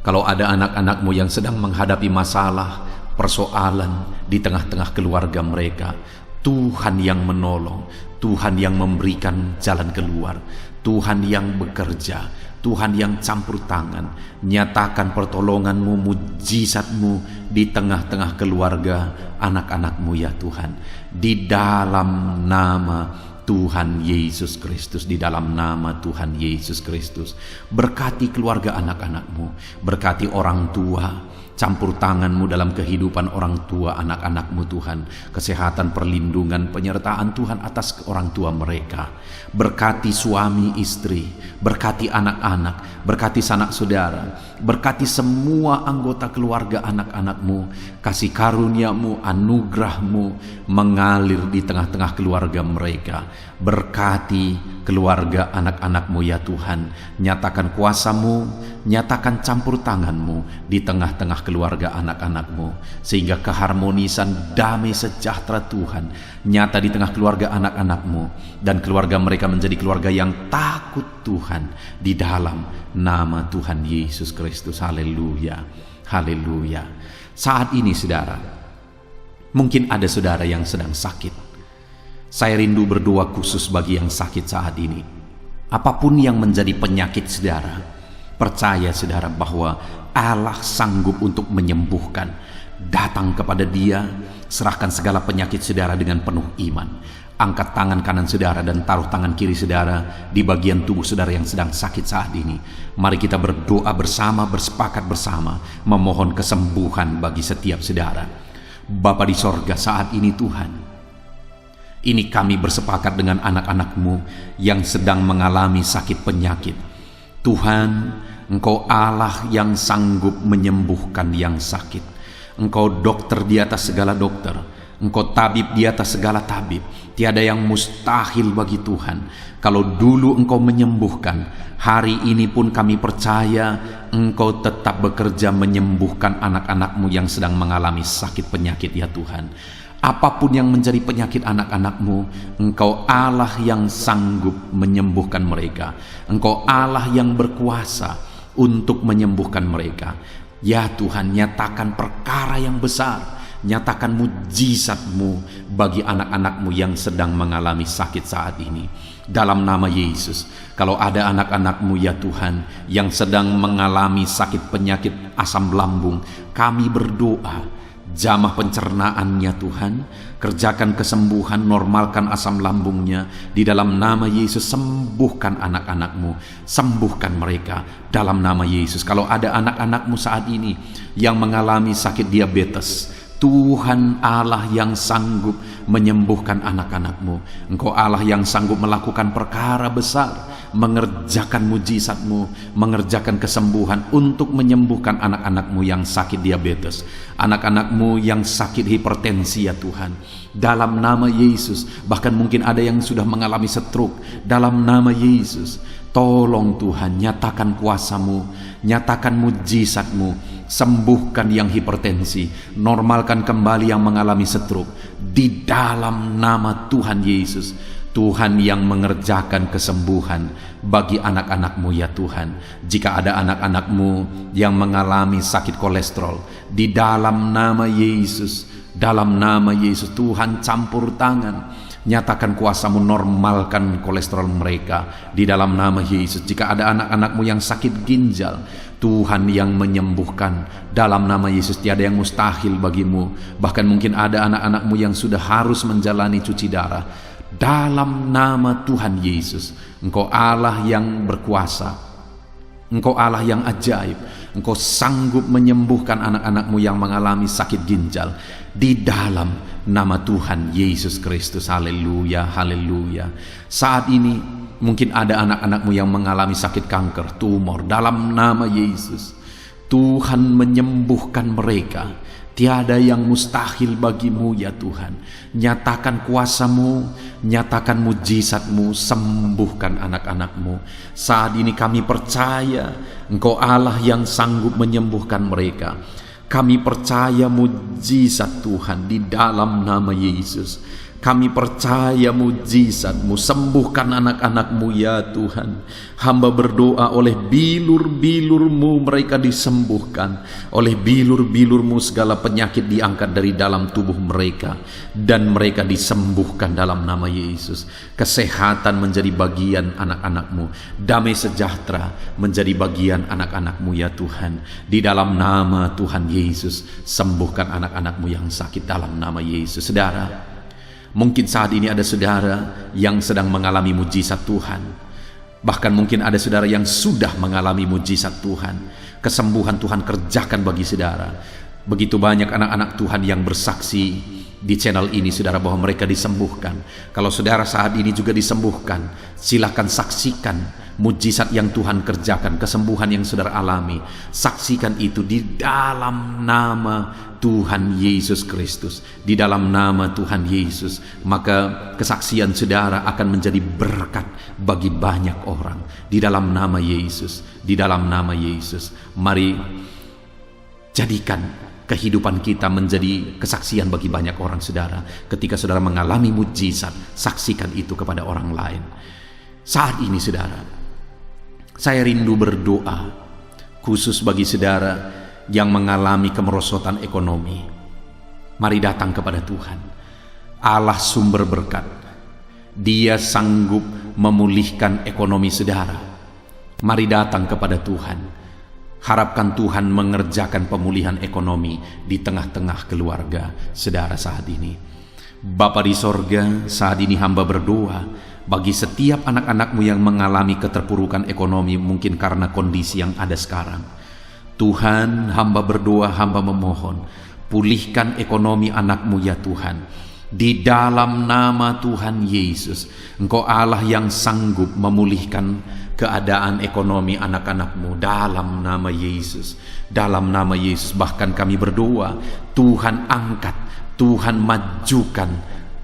Kalau ada anak-anak-Mu yang sedang menghadapi masalah, persoalan di tengah-tengah keluarga mereka, Tuhan yang menolong, Tuhan yang memberikan jalan keluar, Tuhan yang bekerja, Tuhan yang campur tangan. Nyatakan pertolongan-Mu, mujizat-Mu di tengah-tengah keluarga anak-anak-Mu ya Tuhan, di dalam nama Tuhan Yesus Kristus, di dalam nama Tuhan Yesus Kristus. Berkati keluarga anak-anak-Mu, berkati orang tua, campur tangan-Mu dalam kehidupan orang tua anak-anak-Mu Tuhan. Kesehatan, perlindungan, penyertaan Tuhan atas orang tua mereka. Berkati suami istri, berkati anak-anak, berkati sanak saudara, berkati semua anggota keluarga anak-anak-Mu. Kasih karunia-Mu, anugerah-Mu mengalir di tengah-tengah keluarga mereka. Berkati keluarga anak-anak-Mu ya Tuhan. Nyatakan kuasa-Mu, nyatakan campur tangan-Mu di tengah-tengah keluarga anak-anak-Mu, sehingga keharmonisan, damai sejahtera Tuhan nyata di tengah keluarga anak-anak-Mu, dan keluarga mereka menjadi keluarga yang takut Tuhan, di dalam nama Tuhan Yesus Kristus. Haleluya, haleluya. Saat ini saudara, mungkin ada saudara yang sedang sakit. Saya rindu berdoa khusus bagi yang sakit saat ini. Apapun yang menjadi penyakit saudara, percaya saudara bahwa Allah sanggup untuk menyembuhkan. Datang kepada Dia, serahkan segala penyakit saudara dengan penuh iman. Angkat tangan kanan saudara dan taruh tangan kiri saudara di bagian tubuh saudara yang sedang sakit saat ini. Mari kita berdoa bersama, bersepakat bersama, memohon kesembuhan bagi setiap saudara. Bapa di sorga, saat ini Tuhan, ini kami bersepakat dengan anak-anak-Mu yang sedang mengalami sakit penyakit. Tuhan, Engkau Allah yang sanggup menyembuhkan yang sakit. Engkau dokter di atas segala dokter, Engkau tabib di atas segala tabib. Tiada yang mustahil bagi Tuhan. Kalau dulu Engkau menyembuhkan, hari ini pun kami percaya Engkau tetap bekerja menyembuhkan anak-anak-Mu yang sedang mengalami sakit penyakit ya Tuhan. Apapun yang menjadi penyakit anak-anak-Mu, Engkau Allah yang sanggup menyembuhkan mereka. Engkau Allah yang berkuasa untuk menyembuhkan mereka. Ya Tuhan, nyatakan perkara yang besar, nyatakan mujizat-Mu bagi anak-anak-Mu yang sedang mengalami sakit saat ini. Dalam nama Yesus, kalau ada anak-anak-Mu ya Tuhan yang sedang mengalami sakit penyakit asam lambung, kami berdoa, jamah pencernaannya Tuhan, kerjakan kesembuhan, normalkan asam lambungnya. Di dalam nama Yesus, sembuhkan anak-anak-Mu, sembuhkan mereka dalam nama Yesus. Kalau ada anak-anak-Mu saat ini yang mengalami sakit diabetes, Tuhan Allah yang sanggup menyembuhkan anak-anak-Mu. Engkau Allah yang sanggup melakukan perkara besar, mengerjakan mujizat-Mu, mengerjakan kesembuhan untuk menyembuhkan anak-anak-Mu yang sakit diabetes, anak-anak-Mu yang sakit hipertensi ya Tuhan. Dalam nama Yesus, bahkan mungkin ada yang sudah mengalami stroke. Dalam nama Yesus, tolong Tuhan, nyatakan kuasa-Mu, nyatakan mujizat-Mu, sembuhkan yang hipertensi, normalkan kembali yang mengalami stroke. Di dalam nama Tuhan Yesus, Tuhan yang mengerjakan kesembuhan bagi anak-anak-Mu ya Tuhan. Jika ada anak-anak-Mu yang mengalami sakit kolesterol, di dalam nama Yesus, dalam nama Yesus, Tuhan campur tangan, nyatakan kuasa-Mu, normalkan kolesterol mereka di dalam nama Yesus. Jika ada anak-anak-Mu yang sakit ginjal, Tuhan yang menyembuhkan dalam nama Yesus. Tiada yang mustahil bagi-Mu. Bahkan mungkin ada anak-anak-Mu yang sudah harus menjalani cuci darah. Dalam nama Tuhan Yesus, Engkau Allah yang berkuasa, Engkau Allah yang ajaib, Engkau sanggup menyembuhkan anak-anak-Mu yang mengalami sakit ginjal. Di dalam nama Tuhan Yesus Kristus. Haleluya, haleluya. Saat ini mungkin ada anak-anak-Mu yang mengalami sakit kanker, tumor. Dalam nama Yesus, Tuhan menyembuhkan mereka. Tiada yang mustahil bagi-Mu ya Tuhan. Nyatakan kuasa-Mu, nyatakan mujizat-Mu, sembuhkan anak-anak-Mu. Saat ini kami percaya Engkau Allah yang sanggup menyembuhkan mereka. Kami percaya mujizat Tuhan di dalam nama Yesus. Kami percaya mujizat-Mu, sembuhkan anak-anak-Mu ya Tuhan. Hamba berdoa oleh bilur-bilur-Mu mereka disembuhkan. Oleh bilur-bilur-Mu segala penyakit diangkat dari dalam tubuh mereka, dan mereka disembuhkan dalam nama Yesus. Kesehatan menjadi bagian anak-anak-Mu, damai sejahtera menjadi bagian anak-anak-Mu ya Tuhan. Di dalam nama Tuhan Yesus, sembuhkan anak-anak-Mu yang sakit dalam nama Yesus. Saudara, mungkin saat ini ada saudara yang sedang mengalami mujizat Tuhan. Bahkan mungkin ada saudara yang sudah mengalami mujizat Tuhan. Kesembuhan Tuhan kerjakan bagi saudara. Begitu banyak anak-anak Tuhan yang bersaksi di channel ini, saudara, bahwa mereka disembuhkan. Kalau saudara saat ini juga disembuhkan, silakan saksikan mujizat yang Tuhan kerjakan, kesembuhan yang saudara alami. Saksikan itu di dalam nama Tuhan Yesus Kristus. Di dalam nama Tuhan Yesus, maka kesaksian saudara akan menjadi berkat bagi banyak orang. Di dalam nama Yesus, di dalam nama Yesus. Mari jadikan kehidupan kita menjadi kesaksian bagi banyak orang, saudara. Ketika saudara mengalami mujizat, saksikan itu kepada orang lain. Saat ini, saudara, saya rindu berdoa khusus bagi saudara yang mengalami kemerosotan ekonomi. Mari datang kepada Tuhan, Allah sumber berkat. Dia sanggup memulihkan ekonomi saudara. Mari datang kepada Tuhan. Harapkan Tuhan mengerjakan pemulihan ekonomi di tengah-tengah keluarga saudara saat ini. Bapa di sorga, saat ini hamba berdoa bagi setiap anak-anak-Mu yang mengalami keterpurukan ekonomi, mungkin karena kondisi yang ada sekarang. Tuhan, hamba berdoa, hamba memohon, pulihkan ekonomi anak-Mu ya Tuhan. Di dalam nama Tuhan Yesus, Engkau Allah yang sanggup memulihkan keadaan ekonomi anak-anak-Mu dalam nama Yesus. Dalam nama Yesus, bahkan kami berdoa, Tuhan angkat, Tuhan majukan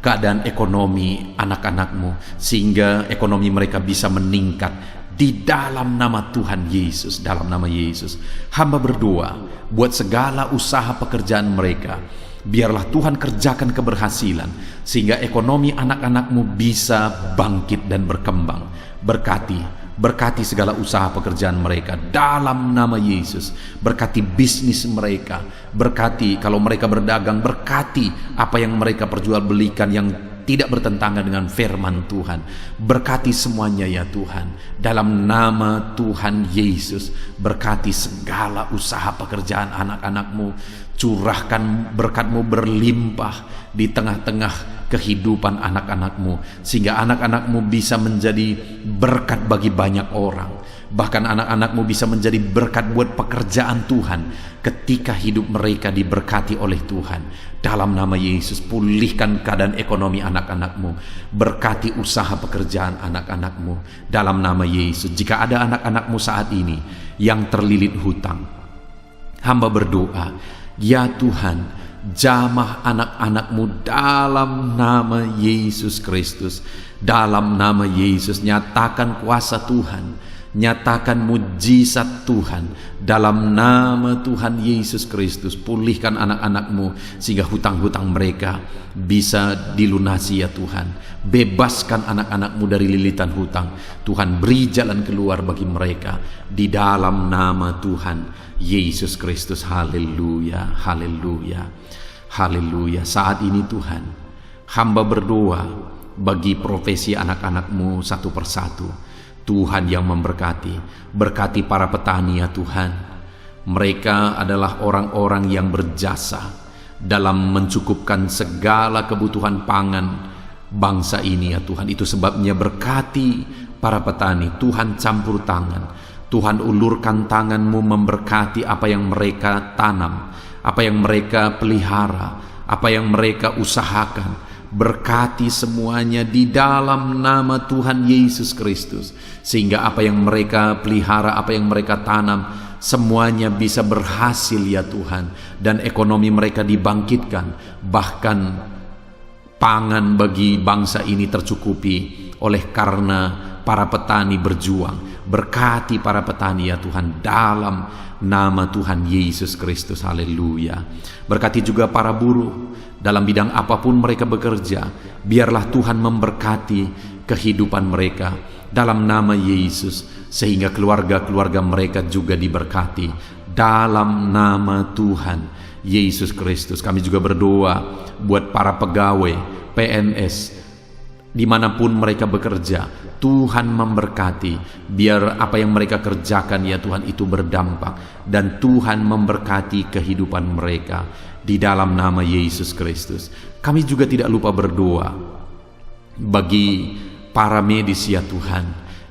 keadaan ekonomi anak-anak-Mu, sehingga ekonomi mereka bisa meningkat. Di dalam nama Tuhan Yesus, dalam nama Yesus, hamba berdoa buat segala usaha pekerjaan mereka. Biarlah Tuhan kerjakan keberhasilan, sehingga ekonomi anak-anak-Mu bisa bangkit dan berkembang. Berkati Berkati segala usaha pekerjaan mereka dalam nama Yesus. Berkati bisnis mereka. Berkati kalau mereka berdagang, berkati apa yang mereka perjualbelikan yang tidak bertentangan dengan firman Tuhan. Berkati semuanya ya Tuhan. Dalam nama Tuhan Yesus, berkati segala usaha pekerjaan anak-anak-Mu. Curahkan berkat-Mu berlimpah di tengah-tengah kehidupan anak-anak-Mu, sehingga anak-anak-Mu bisa menjadi berkat bagi banyak orang. Bahkan anak-anak-Mu bisa menjadi berkat buat pekerjaan Tuhan ketika hidup mereka diberkati oleh Tuhan. Dalam nama Yesus, pulihkan keadaan ekonomi anak-anak-Mu. Berkati usaha pekerjaan anak-anak-Mu. Dalam nama Yesus, jika ada anak-anak-Mu saat ini yang terlilit hutang, hamba berdoa, ya Tuhan, jamah anak-anak-Mu dalam nama Yesus Kristus. Dalam nama Yesus, nyatakan kuasa Tuhan, nyatakan mujizat Tuhan. Dalam nama Tuhan Yesus Kristus, pulihkan anak-anak-Mu sehingga hutang-hutang mereka bisa dilunasi ya Tuhan. Bebaskan anak-anak-Mu dari lilitan hutang. Tuhan, beri jalan keluar bagi mereka di dalam nama Tuhan Yesus Kristus. Haleluya, haleluya, haleluya. Saat ini Tuhan, hamba berdoa bagi profesi anak-anak-Mu satu persatu. Tuhan yang memberkati, berkati para petani ya Tuhan. Mereka adalah orang-orang yang berjasa dalam mencukupkan segala kebutuhan pangan bangsa ini ya Tuhan. Itu sebabnya berkati para petani. Tuhan campur tangan, Tuhan ulurkan tangan-Mu memberkati apa yang mereka tanam, apa yang mereka pelihara, apa yang mereka usahakan. Berkati semuanya di dalam nama Tuhan Yesus Kristus, sehingga apa yang mereka pelihara, apa yang mereka tanam, semuanya bisa berhasil ya Tuhan, dan ekonomi mereka dibangkitkan. Bahkan pangan bagi bangsa ini tercukupi oleh karena para petani berjuang. Berkati para petani ya Tuhan dalam nama Tuhan Yesus Kristus. Haleluya. Berkati juga para buruh dalam bidang apapun mereka bekerja. Biarlah Tuhan memberkati kehidupan mereka dalam nama Yesus, sehingga keluarga-keluarga mereka juga diberkati dalam nama Tuhan Yesus Kristus. Kami juga berdoa buat para pegawai PNS dimanapun mereka bekerja. Tuhan memberkati, biar apa yang mereka kerjakan ya Tuhan itu berdampak, dan Tuhan memberkati kehidupan mereka di dalam nama Yesus Kristus. Kami juga tidak lupa berdoa bagi para medis ya Tuhan,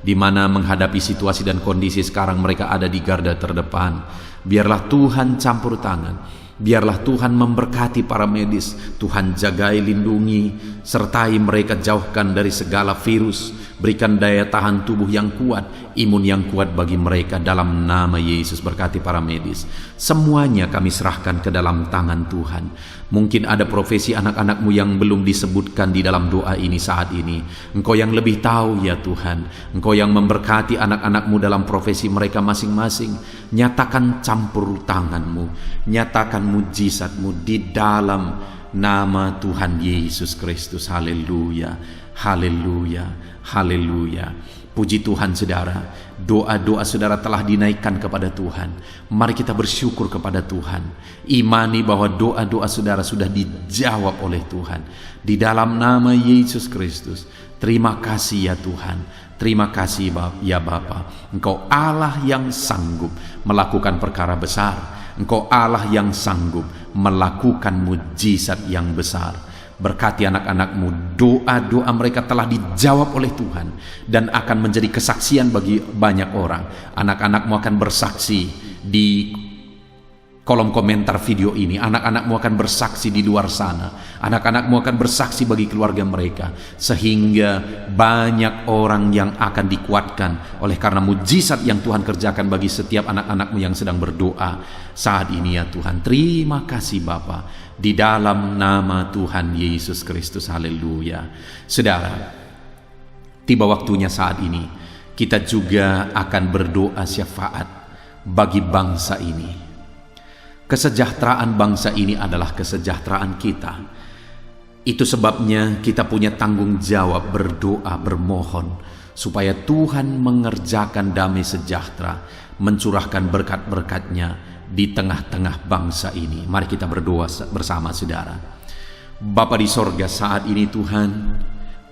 di mana menghadapi situasi dan kondisi sekarang mereka ada di garda terdepan. Biarlah Tuhan campur tangan, biarlah Tuhan memberkati para medis. Tuhan jagai, lindungi, sertai mereka, jauhkan dari segala virus. Berikan daya tahan tubuh yang kuat, imun yang kuat bagi mereka dalam nama Yesus. Berkati para medis. Semuanya kami serahkan ke dalam tangan Tuhan. Mungkin ada profesi anak-anak-Mu yang belum disebutkan di dalam doa ini saat ini. Engkau yang lebih tahu ya Tuhan. Engkau yang memberkati anak-anak-Mu dalam profesi mereka masing-masing. Nyatakan campur tangan-Mu, nyatakan mujizat-Mu di dalam nama Tuhan Yesus Kristus. Haleluya, haleluya, haleluya. Puji Tuhan saudara, doa-doa saudara telah dinaikkan kepada Tuhan. Mari kita bersyukur kepada Tuhan. Imani bahwa doa-doa saudara sudah dijawab oleh Tuhan. Di dalam nama Yesus Kristus. Terima kasih ya Tuhan. Terima kasih ya Bapa. Engkau Allah yang sanggup melakukan perkara besar. Engkau Allah yang sanggup melakukan mujizat yang besar. Berkati anak-anak-Mu, doa-doa mereka telah dijawab oleh Tuhan dan akan menjadi kesaksian bagi banyak orang. Anak-anak-Mu akan bersaksi di kolom komentar video ini. Anak-anak-Mu akan bersaksi di luar sana. Anak-anak-Mu akan bersaksi bagi keluarga mereka, sehingga banyak orang yang akan dikuatkan oleh karena mujizat yang Tuhan kerjakan bagi setiap anak-anak-Mu yang sedang berdoa saat ini ya Tuhan. Terima kasih Bapa, di dalam nama Tuhan Yesus Kristus. Haleluya. Saudara, tiba waktunya saat ini kita juga akan berdoa syafaat bagi bangsa ini. Kesejahteraan bangsa ini adalah kesejahteraan kita. Itu sebabnya kita punya tanggung jawab berdoa, bermohon supaya Tuhan mengerjakan damai sejahtera, mencurahkan berkat-berkat-Nya di tengah-tengah bangsa ini. Mari kita berdoa bersama, saudara. Bapa di sorga, saat ini Tuhan,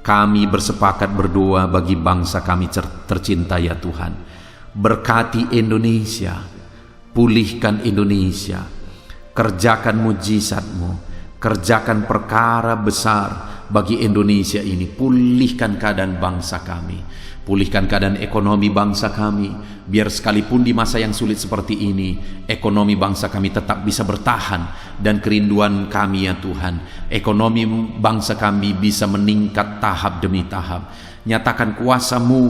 kami bersepakat berdoa bagi bangsa kami tercinta ya Tuhan. Berkati Indonesia, pulihkan Indonesia, kerjakan mujizat-Mu, kerjakan perkara besar bagi Indonesia ini. Pulihkan keadaan bangsa kami, pulihkan keadaan ekonomi bangsa kami, biar sekalipun di masa yang sulit seperti ini, ekonomi bangsa kami tetap bisa bertahan. Dan kerinduan kami ya Tuhan, ekonomi bangsa kami bisa meningkat tahap demi tahap. Nyatakan kuasa-Mu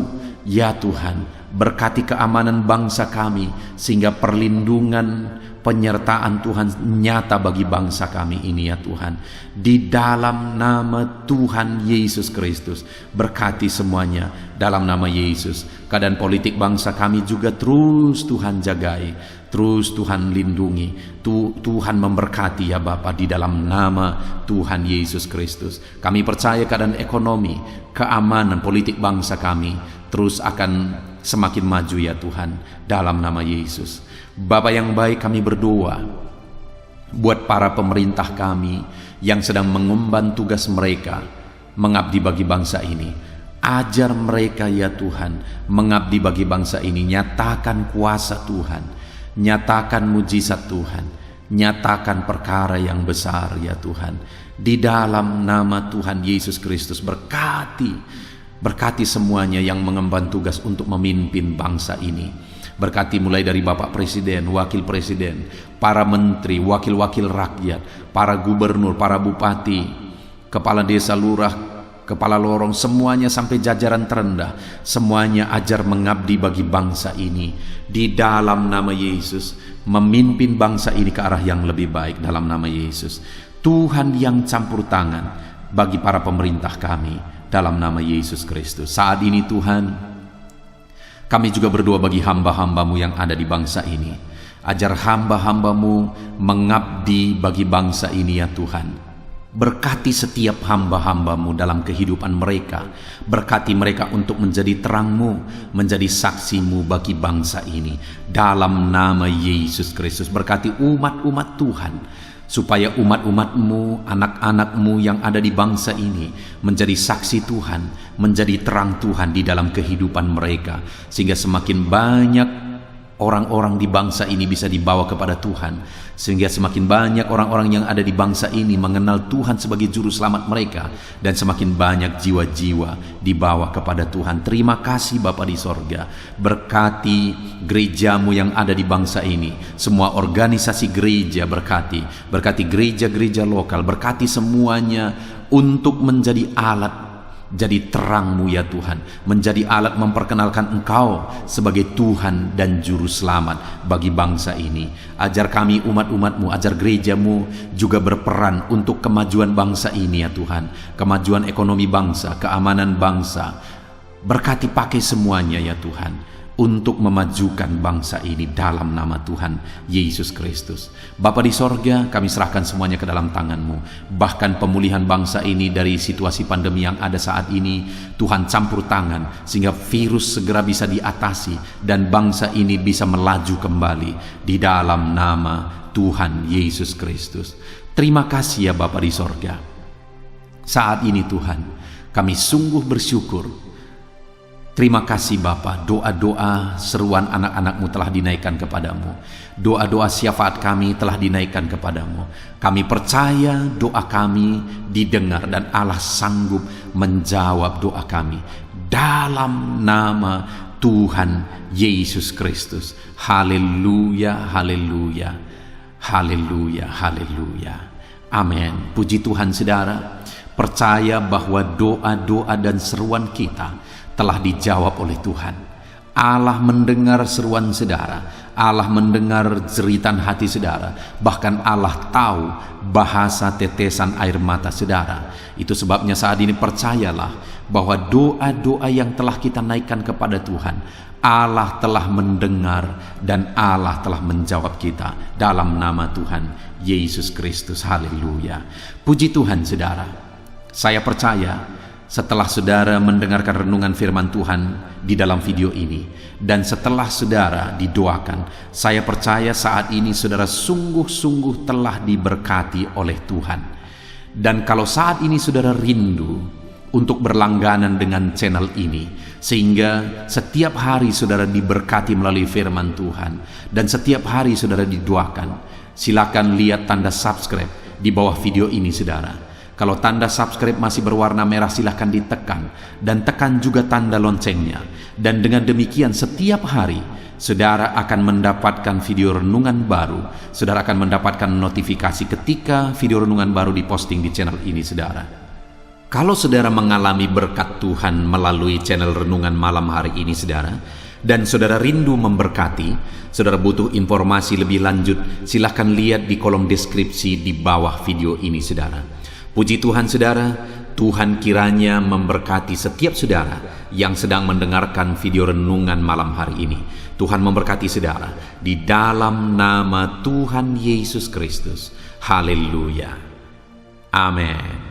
ya Tuhan, berkati keamanan bangsa kami, sehingga perlindungan, penyertaan Tuhan nyata bagi bangsa kami ini ya Tuhan. Di dalam nama Tuhan Yesus Kristus, berkati semuanya dalam nama Yesus. Keadaan politik bangsa kami juga terus Tuhan jagai, terus Tuhan lindungi. Tuhan memberkati ya Bapa, di dalam nama Tuhan Yesus Kristus. Kami percaya keadaan ekonomi, keamanan politik bangsa kami terus akan semakin maju ya Tuhan, dalam nama Yesus. Bapa yang baik, kami berdoa buat para pemerintah kami yang sedang mengemban tugas mereka mengabdi bagi bangsa ini. Ajar mereka ya Tuhan mengabdi bagi bangsa ini. Nyatakan kuasa Tuhan, nyatakan mujizat Tuhan, nyatakan perkara yang besar ya Tuhan. Di dalam nama Tuhan Yesus Kristus, berkati semuanya yang mengemban tugas untuk memimpin bangsa ini. Berkati mulai dari Bapak Presiden, Wakil Presiden, para menteri, wakil-wakil rakyat, para gubernur, para bupati, kepala desa, lurah, kepala lorong, semuanya sampai jajaran terendah. Semuanya ajar mengabdi bagi bangsa ini. Di dalam nama Yesus, memimpin bangsa ini ke arah yang lebih baik dalam nama Yesus. Tuhan yang campur tangan bagi para pemerintah kami dalam nama Yesus Kristus. Saat ini Tuhan, kami juga berdoa bagi hamba-hamba-Mu yang ada di bangsa ini. Ajar hamba-hamba-Mu mengabdi bagi bangsa ini ya Tuhan. Berkati setiap hamba-hamba-Mu dalam kehidupan mereka. Berkati mereka untuk menjadi terang-Mu, menjadi saksi-Mu bagi bangsa ini. Dalam nama Yesus Kristus, berkati umat-umat Tuhan, supaya umat-umat-Mu, anak-anak-Mu yang ada di bangsa ini menjadi saksi Tuhan, menjadi terang Tuhan di dalam kehidupan mereka, sehingga semakin banyak orang-orang di bangsa ini bisa dibawa kepada Tuhan, sehingga semakin banyak orang-orang yang ada di bangsa ini mengenal Tuhan sebagai juru selamat mereka, dan semakin banyak jiwa-jiwa dibawa kepada Tuhan. Terima kasih Bapa di sorga. Berkati gereja-Mu yang ada di bangsa ini, semua organisasi gereja berkati gereja-gereja lokal, berkati semuanya untuk menjadi alat, jadi terang-Mu ya Tuhan, menjadi alat memperkenalkan Engkau sebagai Tuhan dan Juru Selamat bagi bangsa ini. Ajar kami umat-umat-Mu, ajar gereja-Mu juga berperan untuk kemajuan bangsa ini ya Tuhan, kemajuan ekonomi bangsa, keamanan bangsa. Berkati pakai semuanya ya Tuhan, untuk memajukan bangsa ini dalam nama Tuhan Yesus Kristus. Bapa di sorga, kami serahkan semuanya ke dalam tangan-Mu. Bahkan pemulihan bangsa ini dari situasi pandemi yang ada saat ini, Tuhan campur tangan sehingga virus segera bisa diatasi dan bangsa ini bisa melaju kembali di dalam nama Tuhan Yesus Kristus. Terima kasih ya Bapa di sorga. Saat ini Tuhan, kami sungguh bersyukur. Terima kasih Bapa, doa-doa seruan anak-anak-Mu telah dinaikkan kepadamu. Doa-doa syafaat kami telah dinaikkan kepadamu. Kami percaya doa kami didengar dan Allah sanggup menjawab doa kami. Dalam nama Tuhan Yesus Kristus. Haleluya, haleluya, haleluya, haleluya. Amin. Puji Tuhan saudara. Percaya bahwa doa-doa dan seruan kita telah dijawab oleh Tuhan. Allah mendengar seruan saudara, Allah mendengar jeritan hati saudara, bahkan Allah tahu bahasa tetesan air mata saudara. Itu sebabnya saat ini percayalah bahwa doa-doa yang telah kita naikkan kepada Tuhan, Allah telah mendengar dan Allah telah menjawab kita dalam nama Tuhan Yesus Kristus. Haleluya. Puji Tuhan saudara. Saya percaya setelah saudara mendengarkan renungan firman Tuhan di dalam video ini, dan setelah saudara didoakan, saya percaya saat ini saudara sungguh-sungguh telah diberkati oleh Tuhan. Dan kalau saat ini saudara rindu untuk berlangganan dengan channel ini, sehingga setiap hari saudara diberkati melalui firman Tuhan, dan setiap hari saudara didoakan, silakan lihat tanda subscribe di bawah video ini saudara. Kalau tanda subscribe masih berwarna merah, silahkan ditekan, dan tekan juga tanda loncengnya. Dan dengan demikian setiap hari saudara akan mendapatkan video renungan baru. Saudara akan mendapatkan notifikasi ketika video renungan baru diposting di channel ini saudara. Kalau saudara mengalami berkat Tuhan melalui channel renungan malam hari ini saudara, dan saudara rindu memberkati, saudara butuh informasi lebih lanjut, silahkan lihat di kolom deskripsi di bawah video ini saudara. Puji Tuhan saudara, Tuhan kiranya memberkati setiap saudara yang sedang mendengarkan video renungan malam hari ini. Tuhan memberkati saudara di dalam nama Tuhan Yesus Kristus. Haleluya. Amin.